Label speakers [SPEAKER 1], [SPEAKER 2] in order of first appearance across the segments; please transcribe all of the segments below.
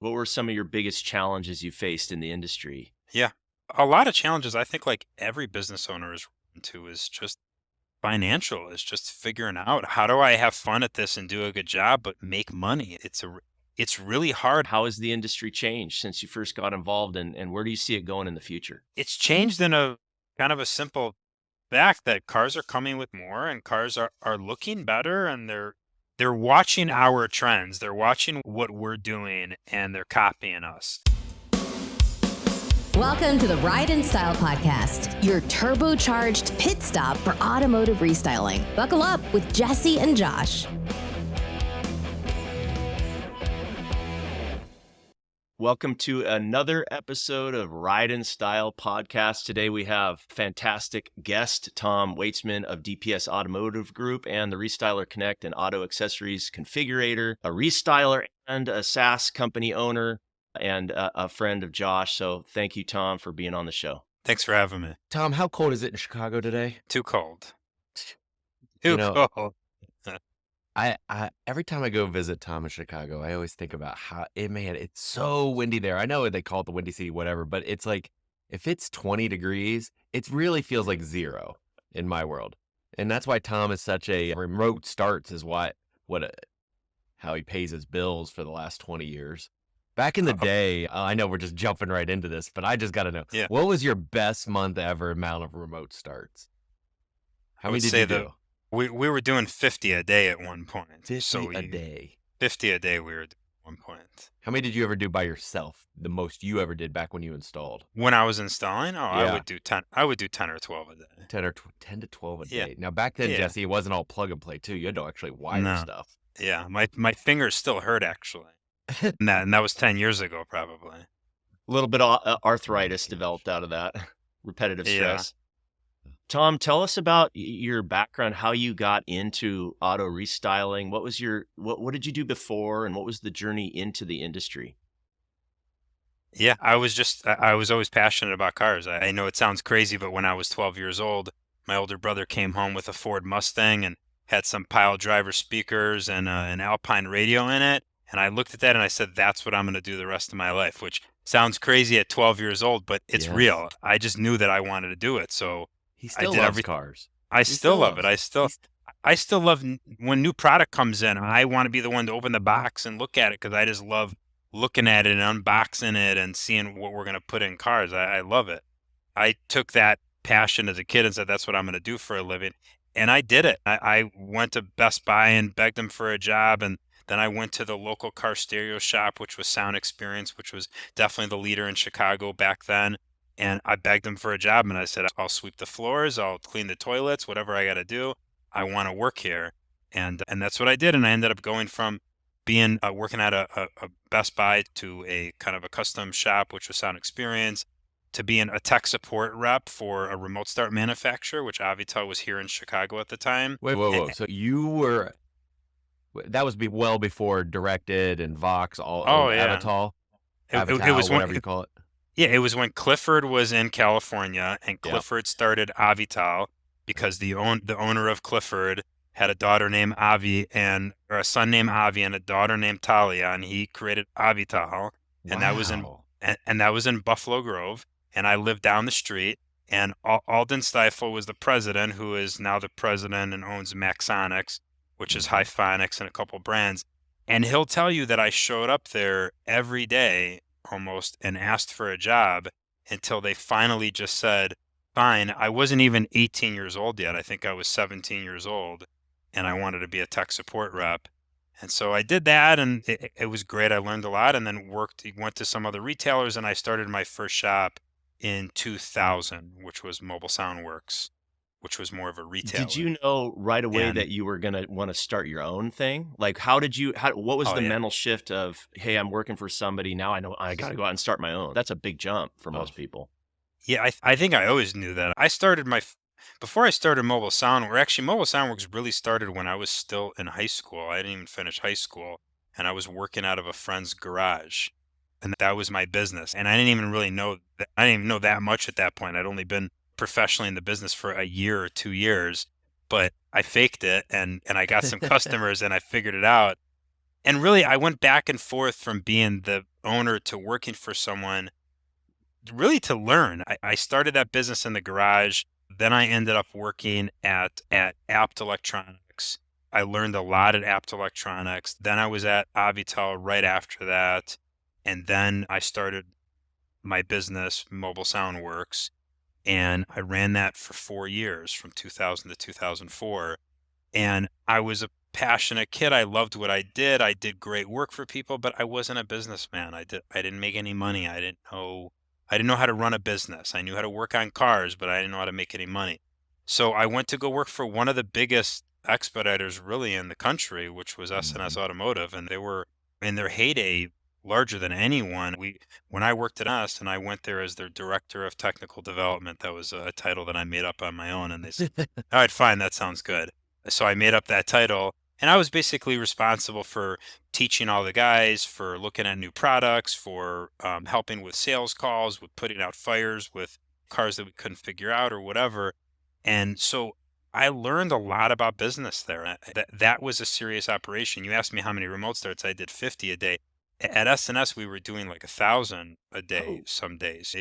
[SPEAKER 1] What were some of your biggest challenges you faced in the industry?
[SPEAKER 2] Yeah. A lot of challenges I think like every business owner is into is just financial, is just figuring out how do I have fun at this and do a good job, but make money. It's really hard.
[SPEAKER 1] How has the industry changed since you first got involved, and where do you see it going in the future?
[SPEAKER 2] It's changed in a kind of a simple fact that cars are coming with more and cars are looking better and they're watching our trends. They're watching what we're doing and they're copying us.
[SPEAKER 3] Welcome to the Ride and Style Podcast, your turbocharged pit stop for automotive restyling. Buckle up with Jesse and Josh.
[SPEAKER 1] Welcome to another episode of Ride and Style Podcast. Today we have fantastic guest, Tom Waitzman of DPS Automotive Group and the Restyler Connect and Auto Accessories Configurator, a restyler and a SaaS company owner, and a friend of Josh. So thank you, Tom, for being on the show.
[SPEAKER 2] Thanks for having me.
[SPEAKER 4] Tom, how cold is it in Chicago today?
[SPEAKER 2] Too cold.
[SPEAKER 4] You
[SPEAKER 2] Too
[SPEAKER 4] know,
[SPEAKER 2] cold.
[SPEAKER 4] I every time I go visit Tom in Chicago, I always think about it's so windy there. I know they call it the Windy City, whatever, but it's like if it's 20 degrees, it really feels like zero in my world. And that's why Tom is such a remote starts is how he pays his bills for the last 20 years. Back in the day, I know we're just jumping right into this, but I just got to know,
[SPEAKER 2] Yeah.
[SPEAKER 4] what was your best month ever amount of remote starts? How
[SPEAKER 2] I
[SPEAKER 4] many
[SPEAKER 2] would
[SPEAKER 4] did
[SPEAKER 2] say
[SPEAKER 4] you
[SPEAKER 2] that
[SPEAKER 4] do?
[SPEAKER 2] we were doing 50 a day at one point.
[SPEAKER 4] 50 a day.
[SPEAKER 2] 50 a day we were doing at one point.
[SPEAKER 4] How many did you ever do by yourself? The most you ever did back when you installed?
[SPEAKER 2] When I was installing, I
[SPEAKER 4] Yeah.
[SPEAKER 2] would do 10. I would do 10 or 12 a day.
[SPEAKER 4] 10 to 12 a
[SPEAKER 2] Yeah.
[SPEAKER 4] day. Now back then,
[SPEAKER 2] Yeah.
[SPEAKER 4] Jesse, it wasn't all plug and play too. You had to actually wire
[SPEAKER 2] No.
[SPEAKER 4] stuff.
[SPEAKER 2] Yeah, my fingers still hurt actually. And that was 10 years ago probably.
[SPEAKER 1] A little bit of arthritis developed out of that, repetitive
[SPEAKER 2] Yeah.
[SPEAKER 1] stress. Tom, tell us about your background, how you got into auto restyling. What was what did you do before, and what was the journey into the industry?
[SPEAKER 2] Yeah, I was always passionate about cars. I know it sounds crazy, but when I was 12 years old, my older brother came home with a Ford Mustang and had some pile driver speakers and an Alpine radio in it. And I looked at that and I said, that's what I'm going to do the rest of my life, which sounds crazy at 12 years old, but it's
[SPEAKER 4] Yes.
[SPEAKER 2] real. I just knew that I wanted to do it. So
[SPEAKER 4] He
[SPEAKER 2] I
[SPEAKER 4] still
[SPEAKER 2] did
[SPEAKER 4] loves
[SPEAKER 2] everything.
[SPEAKER 4] cars.
[SPEAKER 2] I
[SPEAKER 4] He
[SPEAKER 2] still love it.
[SPEAKER 4] loves- he's-
[SPEAKER 2] I still love when new product comes in. I want to be the one to open the box and look at it because I just love looking at it and unboxing it and seeing what we're going to put in cars. I love it. I took that passion as a kid and said, that's what I'm going to do for a living. And I did it. I went to Best Buy and begged them for a job. And then I went to the local car stereo shop, which was Sound Experience, which was definitely the leader in Chicago back then. And I begged them for a job and I said, I'll sweep the floors, I'll clean the toilets, whatever I got to do. I want to work here. And that's what I did. And I ended up going from being working at a Best Buy to a kind of a custom shop, which was Sound Experience, to being a tech support rep for a remote start manufacturer, which Avital was here in Chicago at the time.
[SPEAKER 4] Whoa. So that was well before Directed and Vox,
[SPEAKER 2] Oh, yeah.
[SPEAKER 4] Avatal,
[SPEAKER 2] It was
[SPEAKER 4] whatever you call it.
[SPEAKER 2] Yeah, it was when Clifford was in California, and Clifford started Avital because the owner of Clifford had a daughter named Avi or a son named Avi and a daughter named Talia, and he created Avital, and that was in
[SPEAKER 4] Wow.
[SPEAKER 2] and that was in Buffalo Grove, and I lived down the street, and Alden Stiefel was the president, who is now the president and owns Maxonics, which is Hyphonics and a couple brands, and he'll tell you that I showed up there every day almost and asked for a job until they finally just said, fine. I wasn't even 18 years old yet. I think I was 17 years old and I wanted to be a tech support rep. And so I did that and it was great. I learned a lot and then went to some other retailers and I started my first shop in 2000, which was Mobile Soundworks, which was more of a retailer.
[SPEAKER 1] Did you know right away
[SPEAKER 2] And-
[SPEAKER 1] that you were going to want to start your own thing? Like, what was
[SPEAKER 2] Oh,
[SPEAKER 1] the
[SPEAKER 2] yeah.
[SPEAKER 1] mental shift of, hey, I'm working for somebody, now I know I got to go out and start my own? That's a big jump for most people.
[SPEAKER 2] Yeah, I think I always knew that. Before I started Mobile Soundworks, Mobile Soundworks really started when I was still in high school. I didn't even finish high school, and I was working out of a friend's garage, and that was my business. And I didn't even really know that. I didn't even know that much at that point. I'd only been professionally in the business for a year or 2 years, but I faked it, and I got some customers, and I figured it out. And really, I went back and forth from being the owner to working for someone, really to learn. I started that business in the garage. Then I ended up working at Apt Electronics. I learned a lot at Apt Electronics. Then I was at Avitel right after that. And then I started my business, Mobile Sound Works, and I ran that for 4 years, from 2000 to 2004. And I was a passionate kid. I loved what I did. I did great work for people, but I wasn't a businessman. I didn't make any money. I didn't know how to run a business. I knew how to work on cars, but I didn't know how to make any money. So I went to go work for one of the biggest expediters really in the country, which was S&S Automotive, and they were in their heyday larger than anyone. When I worked at us, and I went there as their director of technical development, that was a title that I made up on my own, and they said, all right, fine, that sounds good. So I made up that title, and I was basically responsible for teaching all the guys, for looking at new products, for helping with sales calls, with putting out fires with cars that we couldn't figure out or whatever. And so I learned a lot about business there. That was a serious operation. You asked me how many remote starts. I did 50 a day. At S&S, we were doing like 1,000 a day
[SPEAKER 1] Oh.
[SPEAKER 2] some days.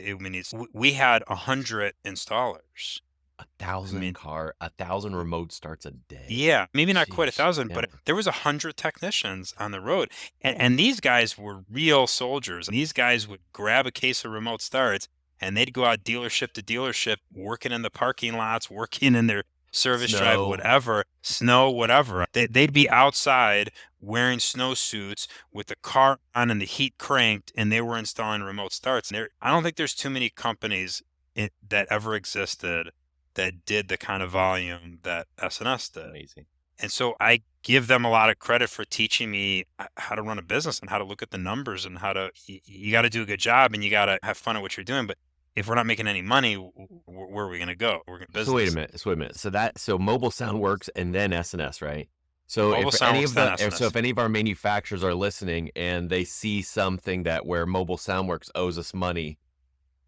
[SPEAKER 2] We had 100 installers.
[SPEAKER 4] 1,000 1,000 remote starts a day.
[SPEAKER 2] Yeah, maybe not quite
[SPEAKER 4] Sheesh.
[SPEAKER 2] 1,000,
[SPEAKER 4] Yeah.
[SPEAKER 2] but there was 100 technicians on the road. And these guys were real soldiers. These guys would grab a case of remote starts and they'd go out dealership to dealership, working in the parking lots, working in their service drive,
[SPEAKER 4] Snow.
[SPEAKER 2] whatever, snow, whatever. They'd be outside wearing snowsuits with the car on and the heat cranked, and they were installing remote starts. And I don't think there's too many companies that ever existed that did the kind of volume that S&S did.
[SPEAKER 1] Amazing.
[SPEAKER 2] And so I give them a lot of credit for teaching me how to run a business and how to look at the numbers and you got to do a good job and you got to have fun at what you're doing. But if we're not making any money, where are we going to go? We're going to business.
[SPEAKER 4] So wait a minute. So Mobile Sound Works and then S&S, right? So
[SPEAKER 2] Mobile Sound Works, then S&S.
[SPEAKER 4] so if any of our manufacturers are listening and they see something where Mobile Sound Works owes us money,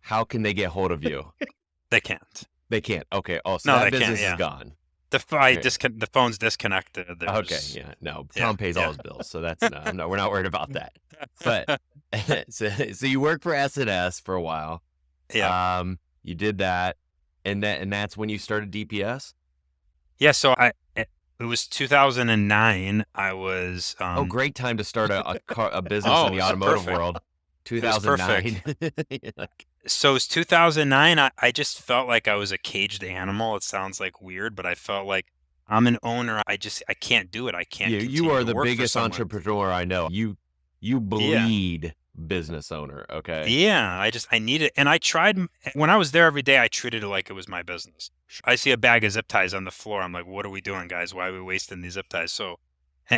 [SPEAKER 4] how can they get hold of you?
[SPEAKER 2] They can't.
[SPEAKER 4] They can't. Okay. Oh, so
[SPEAKER 2] No,
[SPEAKER 4] that
[SPEAKER 2] they can't,
[SPEAKER 4] business
[SPEAKER 2] yeah.
[SPEAKER 4] is gone.
[SPEAKER 2] The phone's disconnected.
[SPEAKER 4] Okay. Yeah. No, Tom pays all his bills, so that's no, we're not worried about that. But so you worked for S&S for a while.
[SPEAKER 2] Yeah.
[SPEAKER 4] You did that, and that's when you started DPS.
[SPEAKER 2] Yeah. So it was 2009. I was.
[SPEAKER 4] Great time to start a business in the
[SPEAKER 2] it's
[SPEAKER 4] automotive
[SPEAKER 2] perfect.
[SPEAKER 4] world.
[SPEAKER 2] It was
[SPEAKER 4] 2009.
[SPEAKER 2] So it's 2009. I just felt like I was a caged animal. It sounds like weird, but I felt like I'm an owner. I can't do it. I can't.
[SPEAKER 4] You are
[SPEAKER 2] continue to
[SPEAKER 4] the
[SPEAKER 2] work for
[SPEAKER 4] biggest
[SPEAKER 2] someone.
[SPEAKER 4] entrepreneur I know. You bleed business owner. Okay.
[SPEAKER 2] Yeah, I need it. And I tried, when I was there every day, I treated it like it was my business. I see a bag of zip ties on the floor. I'm like, what are we doing, guys? Why are we wasting these zip ties? So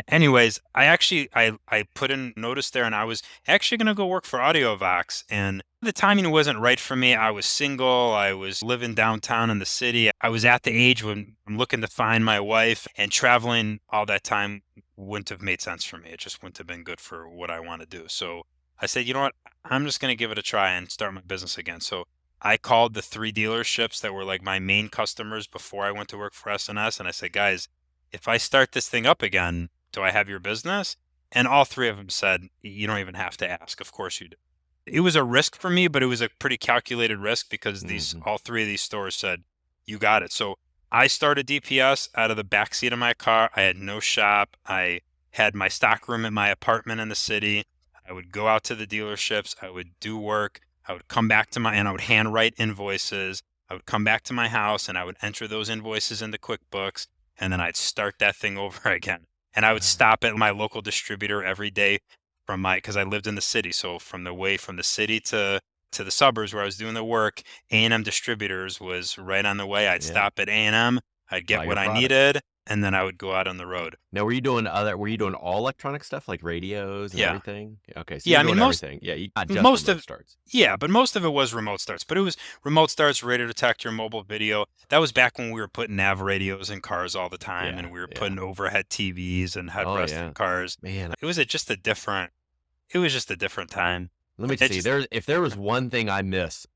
[SPEAKER 2] anyways, I put in notice there, and I was actually going to go work for AudioVox, and the timing wasn't right for me. I was single. I was living downtown in the city. I was at the age when I'm looking to find my wife, and traveling all that time wouldn't have made sense for me. It just wouldn't have been good for what I want to do. So I said, you know what? I'm just going to give it a try and start my business again. So I called the 3 dealerships that were like my main customers before I went to work for S&S, and I said, guys, if I start this thing up again, do I have your business? And all 3 of them said, you don't even have to ask. Of course you do. It was a risk for me, but it was a pretty calculated risk because all 3 of these stores said, you got it. So I started DPS out of the backseat of my car. I had no shop. I had my stock room at my apartment in the city. I would go out to the dealerships. I would do work. I would come back and I would handwrite invoices. I would come back to my house and I would enter those invoices into QuickBooks, and then I'd start that thing over again. And I would stop at my local distributor every day because I lived in the city. So from the city to the suburbs where I was doing the work, A&M Distributors was right on the way. I'd stop at A&M. I'd get what I needed, and then I would go out on the road.
[SPEAKER 4] Now, were you doing all electronic stuff like radios and everything? Okay. So
[SPEAKER 2] yeah,
[SPEAKER 4] you're doing everything. Yeah. Not just
[SPEAKER 2] most
[SPEAKER 4] remote
[SPEAKER 2] of
[SPEAKER 4] starts.
[SPEAKER 2] Yeah, but most of it was remote starts. But it was remote starts, radio detector, mobile video. That was back when we were putting nav radios in cars all the time, and we were putting overhead TVs and headrests in cars.
[SPEAKER 4] Man,
[SPEAKER 2] it was just a different time.
[SPEAKER 4] Let me see. If there was one thing I miss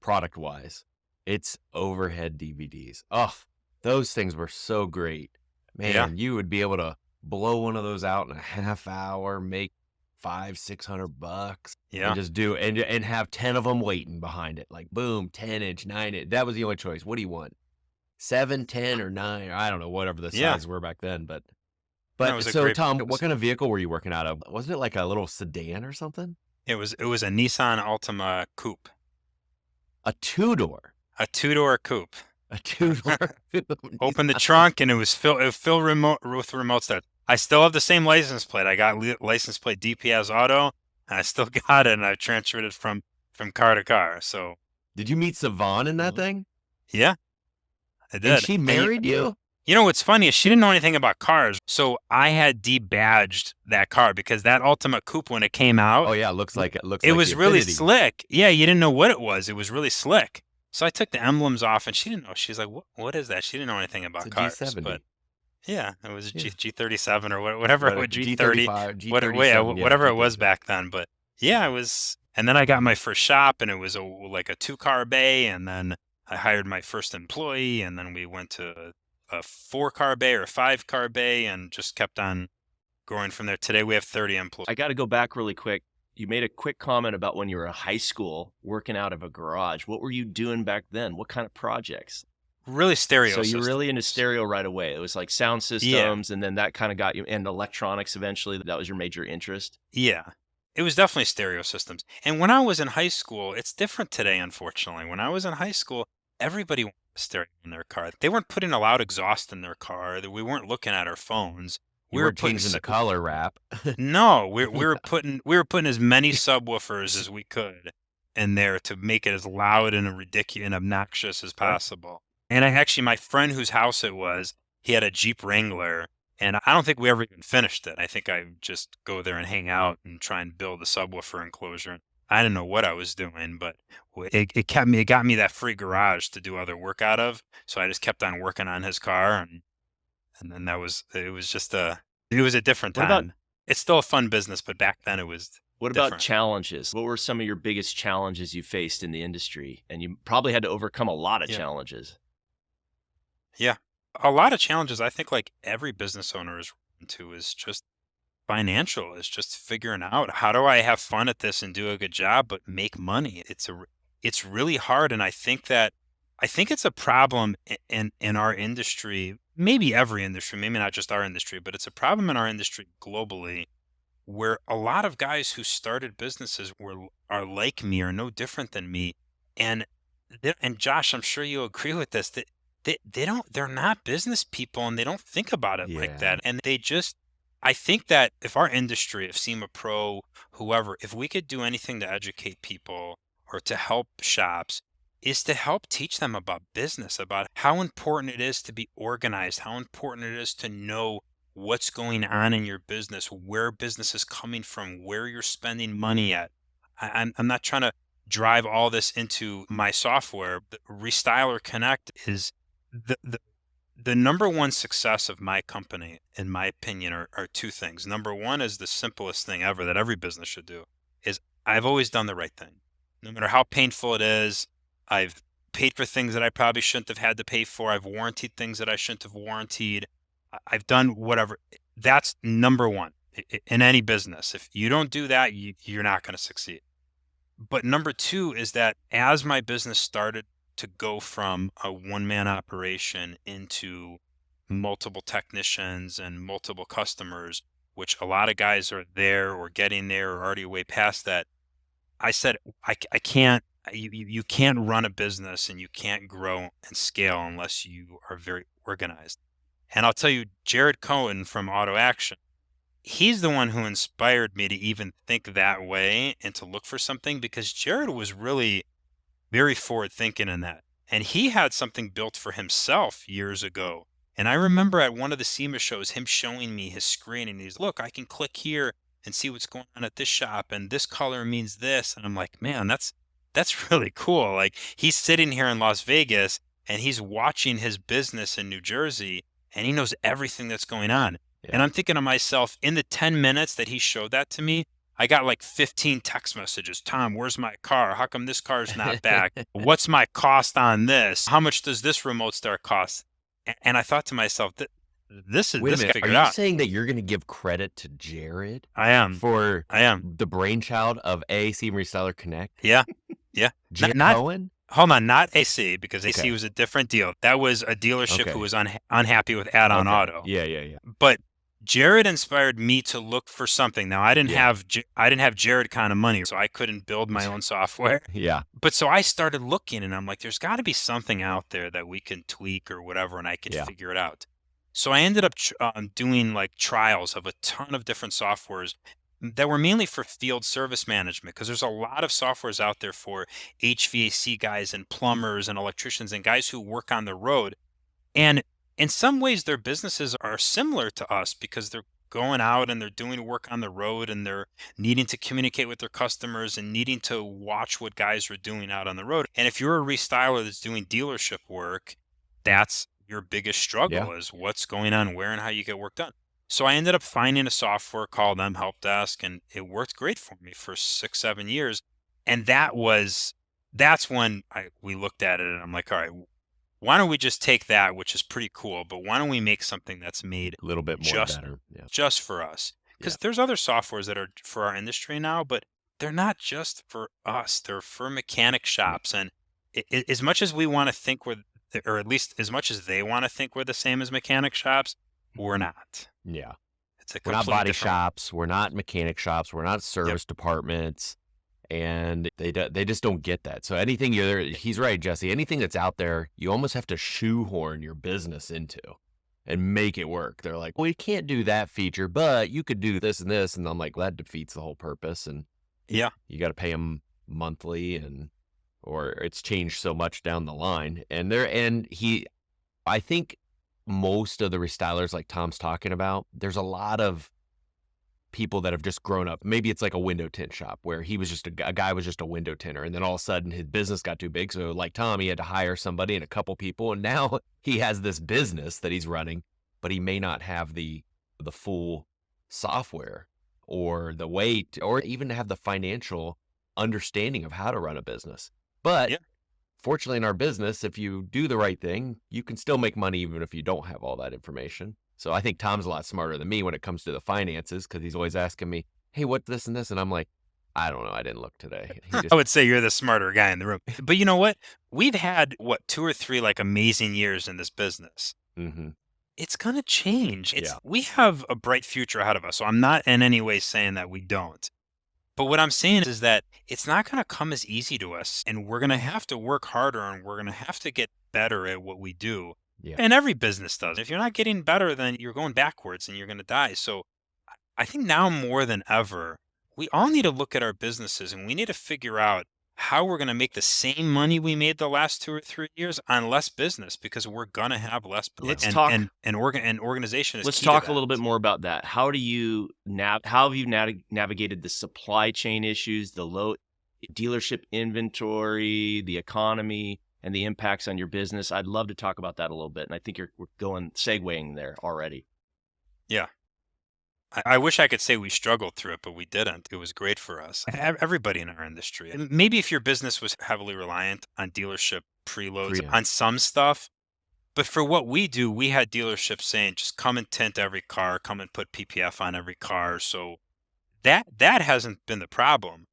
[SPEAKER 4] product wise, it's overhead DVDs. Oh, those things were so great. Man, you would be able to blow one of those out in a half hour, make $500-600,
[SPEAKER 2] Yeah.
[SPEAKER 4] and just do and have 10 of them waiting behind it. Like boom, 10-inch, 9-inch. That was the only choice. What do you want? 7, 10, or 9? I don't know, whatever the
[SPEAKER 2] Yeah.
[SPEAKER 4] sizes were back then.
[SPEAKER 2] No, it
[SPEAKER 4] But
[SPEAKER 2] was a
[SPEAKER 4] so
[SPEAKER 2] great
[SPEAKER 4] Tom,
[SPEAKER 2] business.
[SPEAKER 4] what kind of vehicle were you working out of? Wasn't it like a little sedan or something?
[SPEAKER 2] It was a Nissan Altima coupe,
[SPEAKER 4] A two-door.
[SPEAKER 2] a 2-door coupe.
[SPEAKER 4] A two-door.
[SPEAKER 2] Opened the trunk and it was filled with remote start. I still have the same license plate. I got license plate DPS Auto, and I still got it, and I transferred it from car to car. So
[SPEAKER 4] Did you meet Savon in that
[SPEAKER 2] Mhm.
[SPEAKER 4] thing?
[SPEAKER 2] yeah, I did.
[SPEAKER 4] And she married you?
[SPEAKER 2] You know what's funny is she didn't know anything about cars, so I had debadged that car because that Ultima Coupe, when it came out,
[SPEAKER 4] Oh yeah, it looks like
[SPEAKER 2] it
[SPEAKER 4] the
[SPEAKER 2] was really
[SPEAKER 4] Infiniti.
[SPEAKER 2] slick. Yeah, you didn't know what it was. It was really slick. So I took the emblems off, and she didn't know. She's like, "What is that?" She didn't know anything about
[SPEAKER 4] It's a
[SPEAKER 2] cars.
[SPEAKER 4] G70.
[SPEAKER 2] But yeah, it was a
[SPEAKER 4] Yeah.
[SPEAKER 2] G37 or whatever it was, G30,
[SPEAKER 4] G35,
[SPEAKER 2] whatever
[SPEAKER 4] G37,
[SPEAKER 2] it was back then. But yeah, it was. And then I got my first shop, and it was like a 2-car bay, and then I hired my first employee, and then we went to a 4-car bay or 5-car bay, and just kept on growing from there. Today we have 30 employees.
[SPEAKER 1] I got to go back really quick. You made a quick comment about when you were in high school working out of a garage. What were you doing back then? What kind of projects?
[SPEAKER 2] Really stereo.
[SPEAKER 1] So you're
[SPEAKER 2] systems.
[SPEAKER 1] really into stereo right away. It was like sound systems, and then that kind of got you, and electronics eventually. That was your major interest.
[SPEAKER 2] Yeah. It was definitely stereo systems. And when I was in high school, it's different today, unfortunately. When I was in high school, everybody wanted a stereo in their car. They weren't putting a loud exhaust in their car. We weren't looking at our phones.
[SPEAKER 4] You were changing the color wrap.
[SPEAKER 2] No, we were putting as many subwoofers as we could in there to make it as loud and ridiculous and obnoxious as possible. And my friend whose house it was, he had a Jeep Wrangler, and I don't think we ever even finished it. I think I just go there and hang out and try and build a subwoofer enclosure. I didn't know what I was doing, but it got me that free garage to do other work out of. So I just kept on working on his car, and then it was a different
[SPEAKER 1] What
[SPEAKER 2] time.
[SPEAKER 1] about-
[SPEAKER 2] It's still a fun business, but back then it was
[SPEAKER 1] What about
[SPEAKER 2] different.
[SPEAKER 1] challenges? What were some of your biggest challenges you faced in the industry? And you probably had to overcome a lot of
[SPEAKER 2] Yeah.
[SPEAKER 1] challenges.
[SPEAKER 2] Yeah. A lot of challenges I think like every business owner is into is just financial, is just figuring out how do I have fun at this and do a good job but make money. It's really hard, and I think it's a problem in our industry, maybe every industry, maybe not just our industry, but it's a problem in our industry globally where a lot of guys who started businesses are like me or no different than me, and Josh, I'm sure you agree with this, that they're not business people and they don't think about it like
[SPEAKER 4] Yeah.
[SPEAKER 2] that, and I think that if our industry, if SEMA Pro, whoever, if we could do anything to educate people or to help shops, is to help teach them about business, about how important it is to be organized, how important it is to know what's going on in your business, where business is coming from, where you're spending money at. I'm not trying to drive all this into my software, but Restyler Connect is the number one success of my company, in my opinion, are two things. Number one is the simplest thing ever that every business should do, is I've always done the right thing. No matter how painful it is, I've paid for things that I probably shouldn't have had to pay for. I've warranted things that I shouldn't have warranted. I've done whatever. That's number one in any business. If you don't do that, you're not going to succeed. But number two is that as my business started to go from a one-man operation into multiple technicians and multiple customers, which a lot of guys are there or getting there or already way past that, I said, I can't, you can't run a business and you can't grow and scale unless you are very organized. And I'll tell you, Jared Cohen from Auto Action, he's the one who inspired me to even think that way and to look for something, because Jared was really very forward thinking in that. And he had something built for himself years ago. And I remember at one of the SEMA shows, him showing me his screen, and he's, look, I can click here and see what's going on at this shop, and this color means this. And I'm like, man, that's really cool. Like, he's sitting here in Las Vegas and he's watching his business in New Jersey, and he knows everything that's going on.
[SPEAKER 4] Yeah.
[SPEAKER 2] And I'm thinking to myself, in the 10 minutes that he showed that to me, I got like 15 text messages. Tom, where's my car? How come this car's not back? What's my cost on this? How much does this remote start cost? And I thought to myself, this
[SPEAKER 4] Wait a
[SPEAKER 2] is
[SPEAKER 4] minute. Are
[SPEAKER 2] figured
[SPEAKER 4] you
[SPEAKER 2] out.
[SPEAKER 4] saying that you're going to give credit to Jared
[SPEAKER 2] I am.
[SPEAKER 4] for
[SPEAKER 2] I am.
[SPEAKER 4] the brainchild of AAC Restyler Connect?
[SPEAKER 2] Yeah. Yeah.
[SPEAKER 4] Jared
[SPEAKER 2] Not
[SPEAKER 4] Cohen?
[SPEAKER 2] hold on, not AC, because AC
[SPEAKER 4] Okay.
[SPEAKER 2] was a different deal. That was a dealership
[SPEAKER 4] Okay.
[SPEAKER 2] who was unhappy with add-on
[SPEAKER 4] Okay.
[SPEAKER 2] auto.
[SPEAKER 4] Yeah.
[SPEAKER 2] But Jared inspired me to look for something. Now I didn't
[SPEAKER 4] Yeah.
[SPEAKER 2] have Jared kind of money, so I couldn't build my own software.
[SPEAKER 4] Yeah.
[SPEAKER 2] But so I started looking, and I'm like, there's got to be something out there that we can tweak or whatever, and I can
[SPEAKER 4] Yeah.
[SPEAKER 2] figure it out. So I ended up doing like trials of a ton of different softwares that were mainly for field service management, because there's a lot of softwares out there for HVAC guys and plumbers and electricians and guys who work on the road. And in some ways, their businesses are similar to us because they're going out and they're doing work on the road and they're needing to communicate with their customers and needing to watch what guys are doing out on the road. And if you're a restyler that's doing dealership work, that's your biggest struggle is what's going on, where and how you get work done. So I ended up finding a software called Help Desk, and it worked great for me for 6-7 years. And that's when we looked at it and I'm like, all right, why don't we just take that, which is pretty cool, but why don't we make something that's made
[SPEAKER 4] A little bit more better. Yeah.
[SPEAKER 2] just for us? Because there's other softwares that are for our industry now, but they're not just for us. They're for mechanic shops. And as much as we want to think or at least as much as they want to think we're the same as mechanic shops, we're not.
[SPEAKER 4] Yeah.
[SPEAKER 2] It's a
[SPEAKER 4] We're not
[SPEAKER 2] completely
[SPEAKER 4] body
[SPEAKER 2] different-
[SPEAKER 4] shops. We're not mechanic shops. We're not service departments. And they just don't get that. So anything he's right, Jesse, anything that's out there, you almost have to shoehorn your business into and make it work. They're like, well, you can't do that feature, but you could do this and this. And I'm like, well, that defeats the whole purpose. And
[SPEAKER 2] Yeah.
[SPEAKER 4] you got to pay them monthly or it's changed so much down the line. I think most of the restylers like Tom's talking about, there's a lot of people that have just grown up. Maybe it's like a window tint shop where he was just a guy was just a window tinter, and then all of a sudden his business got too big. So like Tom, he had to hire somebody and a couple people, and now he has this business that he's running, but he may not have the full software or the weight or even have the financial understanding of how to run a business. But fortunately in our business, if you do the right thing, you can still make money even if you don't have all that information. So I think Tom's a lot smarter than me when it comes to the finances, because he's always asking me, hey, what's this and this? And I'm like, I don't know. I didn't look today.
[SPEAKER 2] I would say you're the smarter guy in the room. But you know what? We've had, 2 or 3 like amazing years in this business.
[SPEAKER 4] Mm-hmm.
[SPEAKER 2] It's going to change. We have a bright future ahead of us. So I'm not in any way saying that we don't. But what I'm saying is that it's not going to come as easy to us. And we're going to have to work harder, and we're going to have to get better at what we do.
[SPEAKER 4] Yeah.
[SPEAKER 2] And every business does. If you're not getting better, then you're going backwards and you're going to die. So I think now more than ever, we all need to look at our businesses and we need to figure out how we're going to make the same money we made the last 2 or 3 years on less business, because we're going to have less.
[SPEAKER 1] Let's talk.
[SPEAKER 2] And organization is
[SPEAKER 1] Let's
[SPEAKER 2] key to
[SPEAKER 1] talk a
[SPEAKER 2] that.
[SPEAKER 1] little bit more about that. How do you how have you navigated the supply chain issues, the low dealership inventory, the economy, and the impacts on your business? I'd love to talk about that a little bit. And I think we're segueing there already.
[SPEAKER 2] Yeah. I wish I could say we struggled through it, but we didn't. It was great for us. Everybody in our industry. And maybe if your business was heavily reliant on dealership preloads on some stuff, but for what we do, we had dealerships saying, just come and tint every car, come and put PPF on every car. So that hasn't been the problem.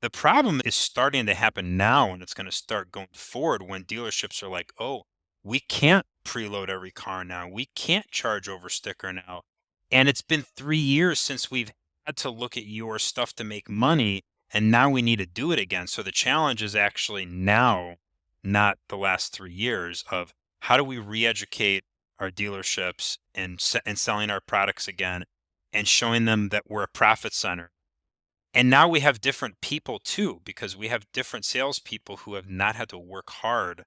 [SPEAKER 2] The problem is starting to happen now, and it's going to start going forward when dealerships are like, oh, we can't preload every car now. We can't charge over sticker now. And it's been 3 years since we've had to look at your stuff to make money, and now we need to do it again. So the challenge is actually now, not the last 3 years, of how do we re-educate our dealerships and selling our products again and showing them that we're a profit center. And now we have different people too, because we have different salespeople who have not had to work hard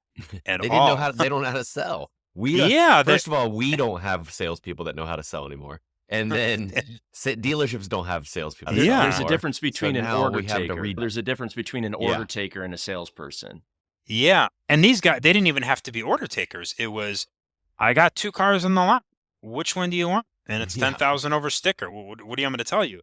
[SPEAKER 2] at
[SPEAKER 4] They
[SPEAKER 2] all.
[SPEAKER 4] don't know how to sell. First of all, we don't have salespeople that know how to sell anymore. And then dealerships don't have salespeople. that sell
[SPEAKER 1] There's a
[SPEAKER 4] anymore.
[SPEAKER 1] difference between
[SPEAKER 4] So
[SPEAKER 1] an
[SPEAKER 4] now
[SPEAKER 1] order
[SPEAKER 4] we have to
[SPEAKER 1] taker.
[SPEAKER 4] read-
[SPEAKER 1] There's a difference between an order taker and a salesperson.
[SPEAKER 2] Yeah. And these guys, they didn't even have to be order takers. It was, I got 2 cars in the lot. Which one do you want? And it's 10,000 over sticker. What do you want me to tell you?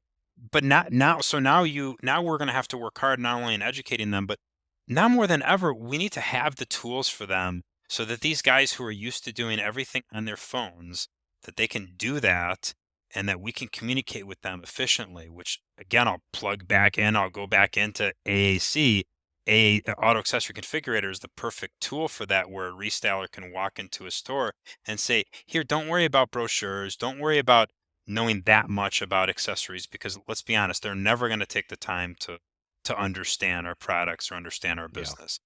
[SPEAKER 2] But now we're going to have to work hard not only in educating them, but now more than ever, we need to have the tools for them so that these guys who are used to doing everything on their phones, that they can do that and that we can communicate with them efficiently, which again, I'll plug back in, I'll go back into AAC. Auto Accessory Configurator is the perfect tool for that, where a restyler can walk into a store and say, here, don't worry about brochures. Don't worry about knowing that much about accessories, because let's be honest, they're never going to take the time to understand our products or understand our
[SPEAKER 4] Yeah.
[SPEAKER 2] business.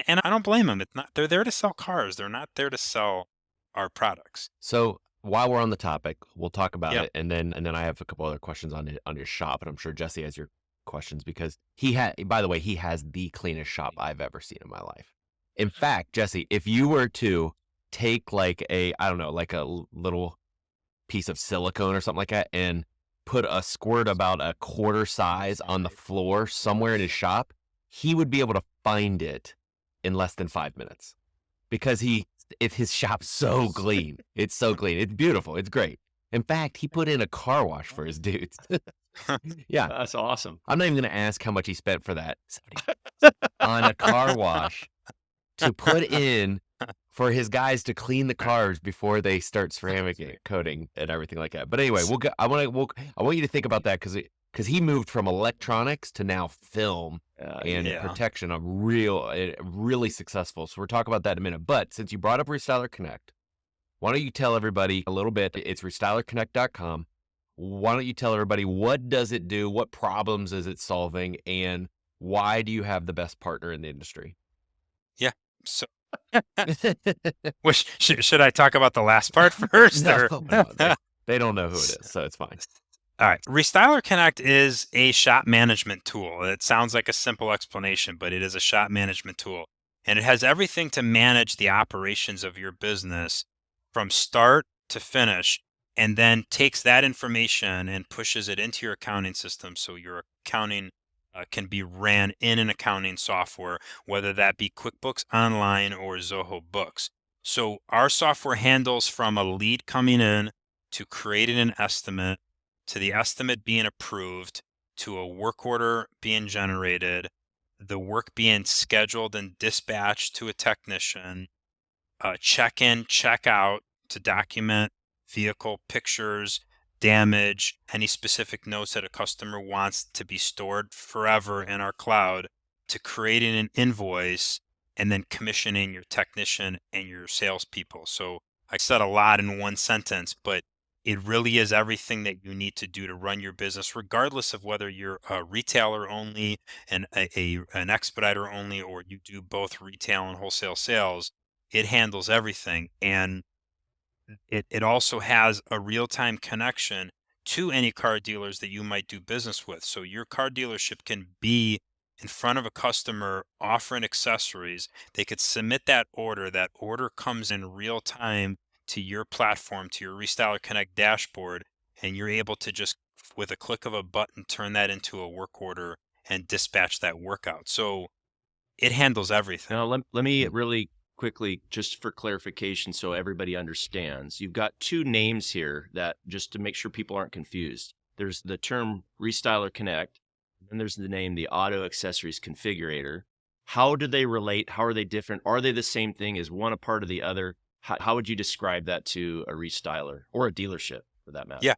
[SPEAKER 2] And I don't blame them. It's not, they're there to sell cars. They're not there to sell our products.
[SPEAKER 4] So while we're on the topic, we'll talk about
[SPEAKER 2] Yeah.
[SPEAKER 4] it, and then I have a couple other questions on your shop, and I'm sure Jesse has your questions because by the way, he has the cleanest shop I've ever seen in my life. In fact, Jesse, if you were to take like a little piece of silicone or something like that and put a squirt about a quarter size on the floor somewhere in his shop, he would be able to find it in less than 5 minutes because his shop's so clean. It's so clean. It's beautiful. It's great. In fact, he put in a car wash for his dudes. Yeah.
[SPEAKER 1] That's awesome.
[SPEAKER 4] I'm not even going to ask how much he spent for that. On a car wash to put in for his guys to clean the cars before they start ceramic coating and everything like that. But anyway, I want you to think about that because he moved from electronics to now film and protection. Really successful. So we're talking about that in a minute. But since you brought up Restyler Connect, why don't you tell everybody a little bit? It's restylerconnect.com. Why don't you tell everybody what does it do? What problems is it solving? And why do you have the best partner in the industry?
[SPEAKER 2] Yeah. So should I talk about the last part first?
[SPEAKER 4] No, they don't know who it is, so it's fine.
[SPEAKER 2] All right. Restyler Connect is a shop management tool. It sounds like a simple explanation, but it is a shop management tool. And it has everything to manage the operations of your business from start to finish, and then takes that information and pushes it into your accounting system so your accounting can be ran in an accounting software, whether that be QuickBooks Online or Zoho Books. So our software handles from a lead coming in to creating an estimate, to the estimate being approved, to a work order being generated, the work being scheduled and dispatched to a technician, check in, check out to document vehicle pictures, damage, any specific notes that a customer wants to be stored forever in our cloud, to creating an invoice, and then commissioning your technician and your salespeople. So I said a lot in one sentence, but it really is everything that you need to do to run your business, regardless of whether you're a retailer only and an expediter only, or you do both retail and wholesale sales. It handles everything. And it also has a real-time connection to any car dealers that you might do business with. So your car dealership can be in front of a customer offering accessories. They could submit that order. That order comes in real time to your platform, to your Restyler Connect dashboard, and you're able to just, with a click of a button, turn that into a work order and dispatch that work out. So it handles everything.
[SPEAKER 1] Now, let me really quickly, just for clarification so everybody understands, you've got two names here that, just to make sure people aren't confused. There's the term Restyler Connect, and there's the name, the Auto Accessories Configurator. How do they relate? How are they different? Are they the same thing? Is one a part of the other? How would you describe that to a restyler or a dealership for that matter?
[SPEAKER 2] Yeah.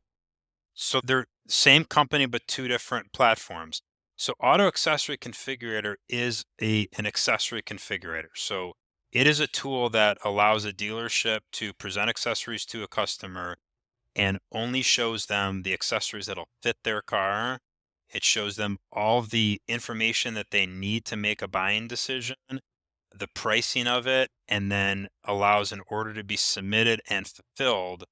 [SPEAKER 2] So they're same company, but two different platforms. So Auto Accessory Configurator is an accessory configurator. So it is a tool that allows a dealership to present accessories to a customer and only shows them the accessories that'll fit their car. It shows them all the information that they need to make a buying decision, the pricing of it, and then allows an order to be submitted and fulfilled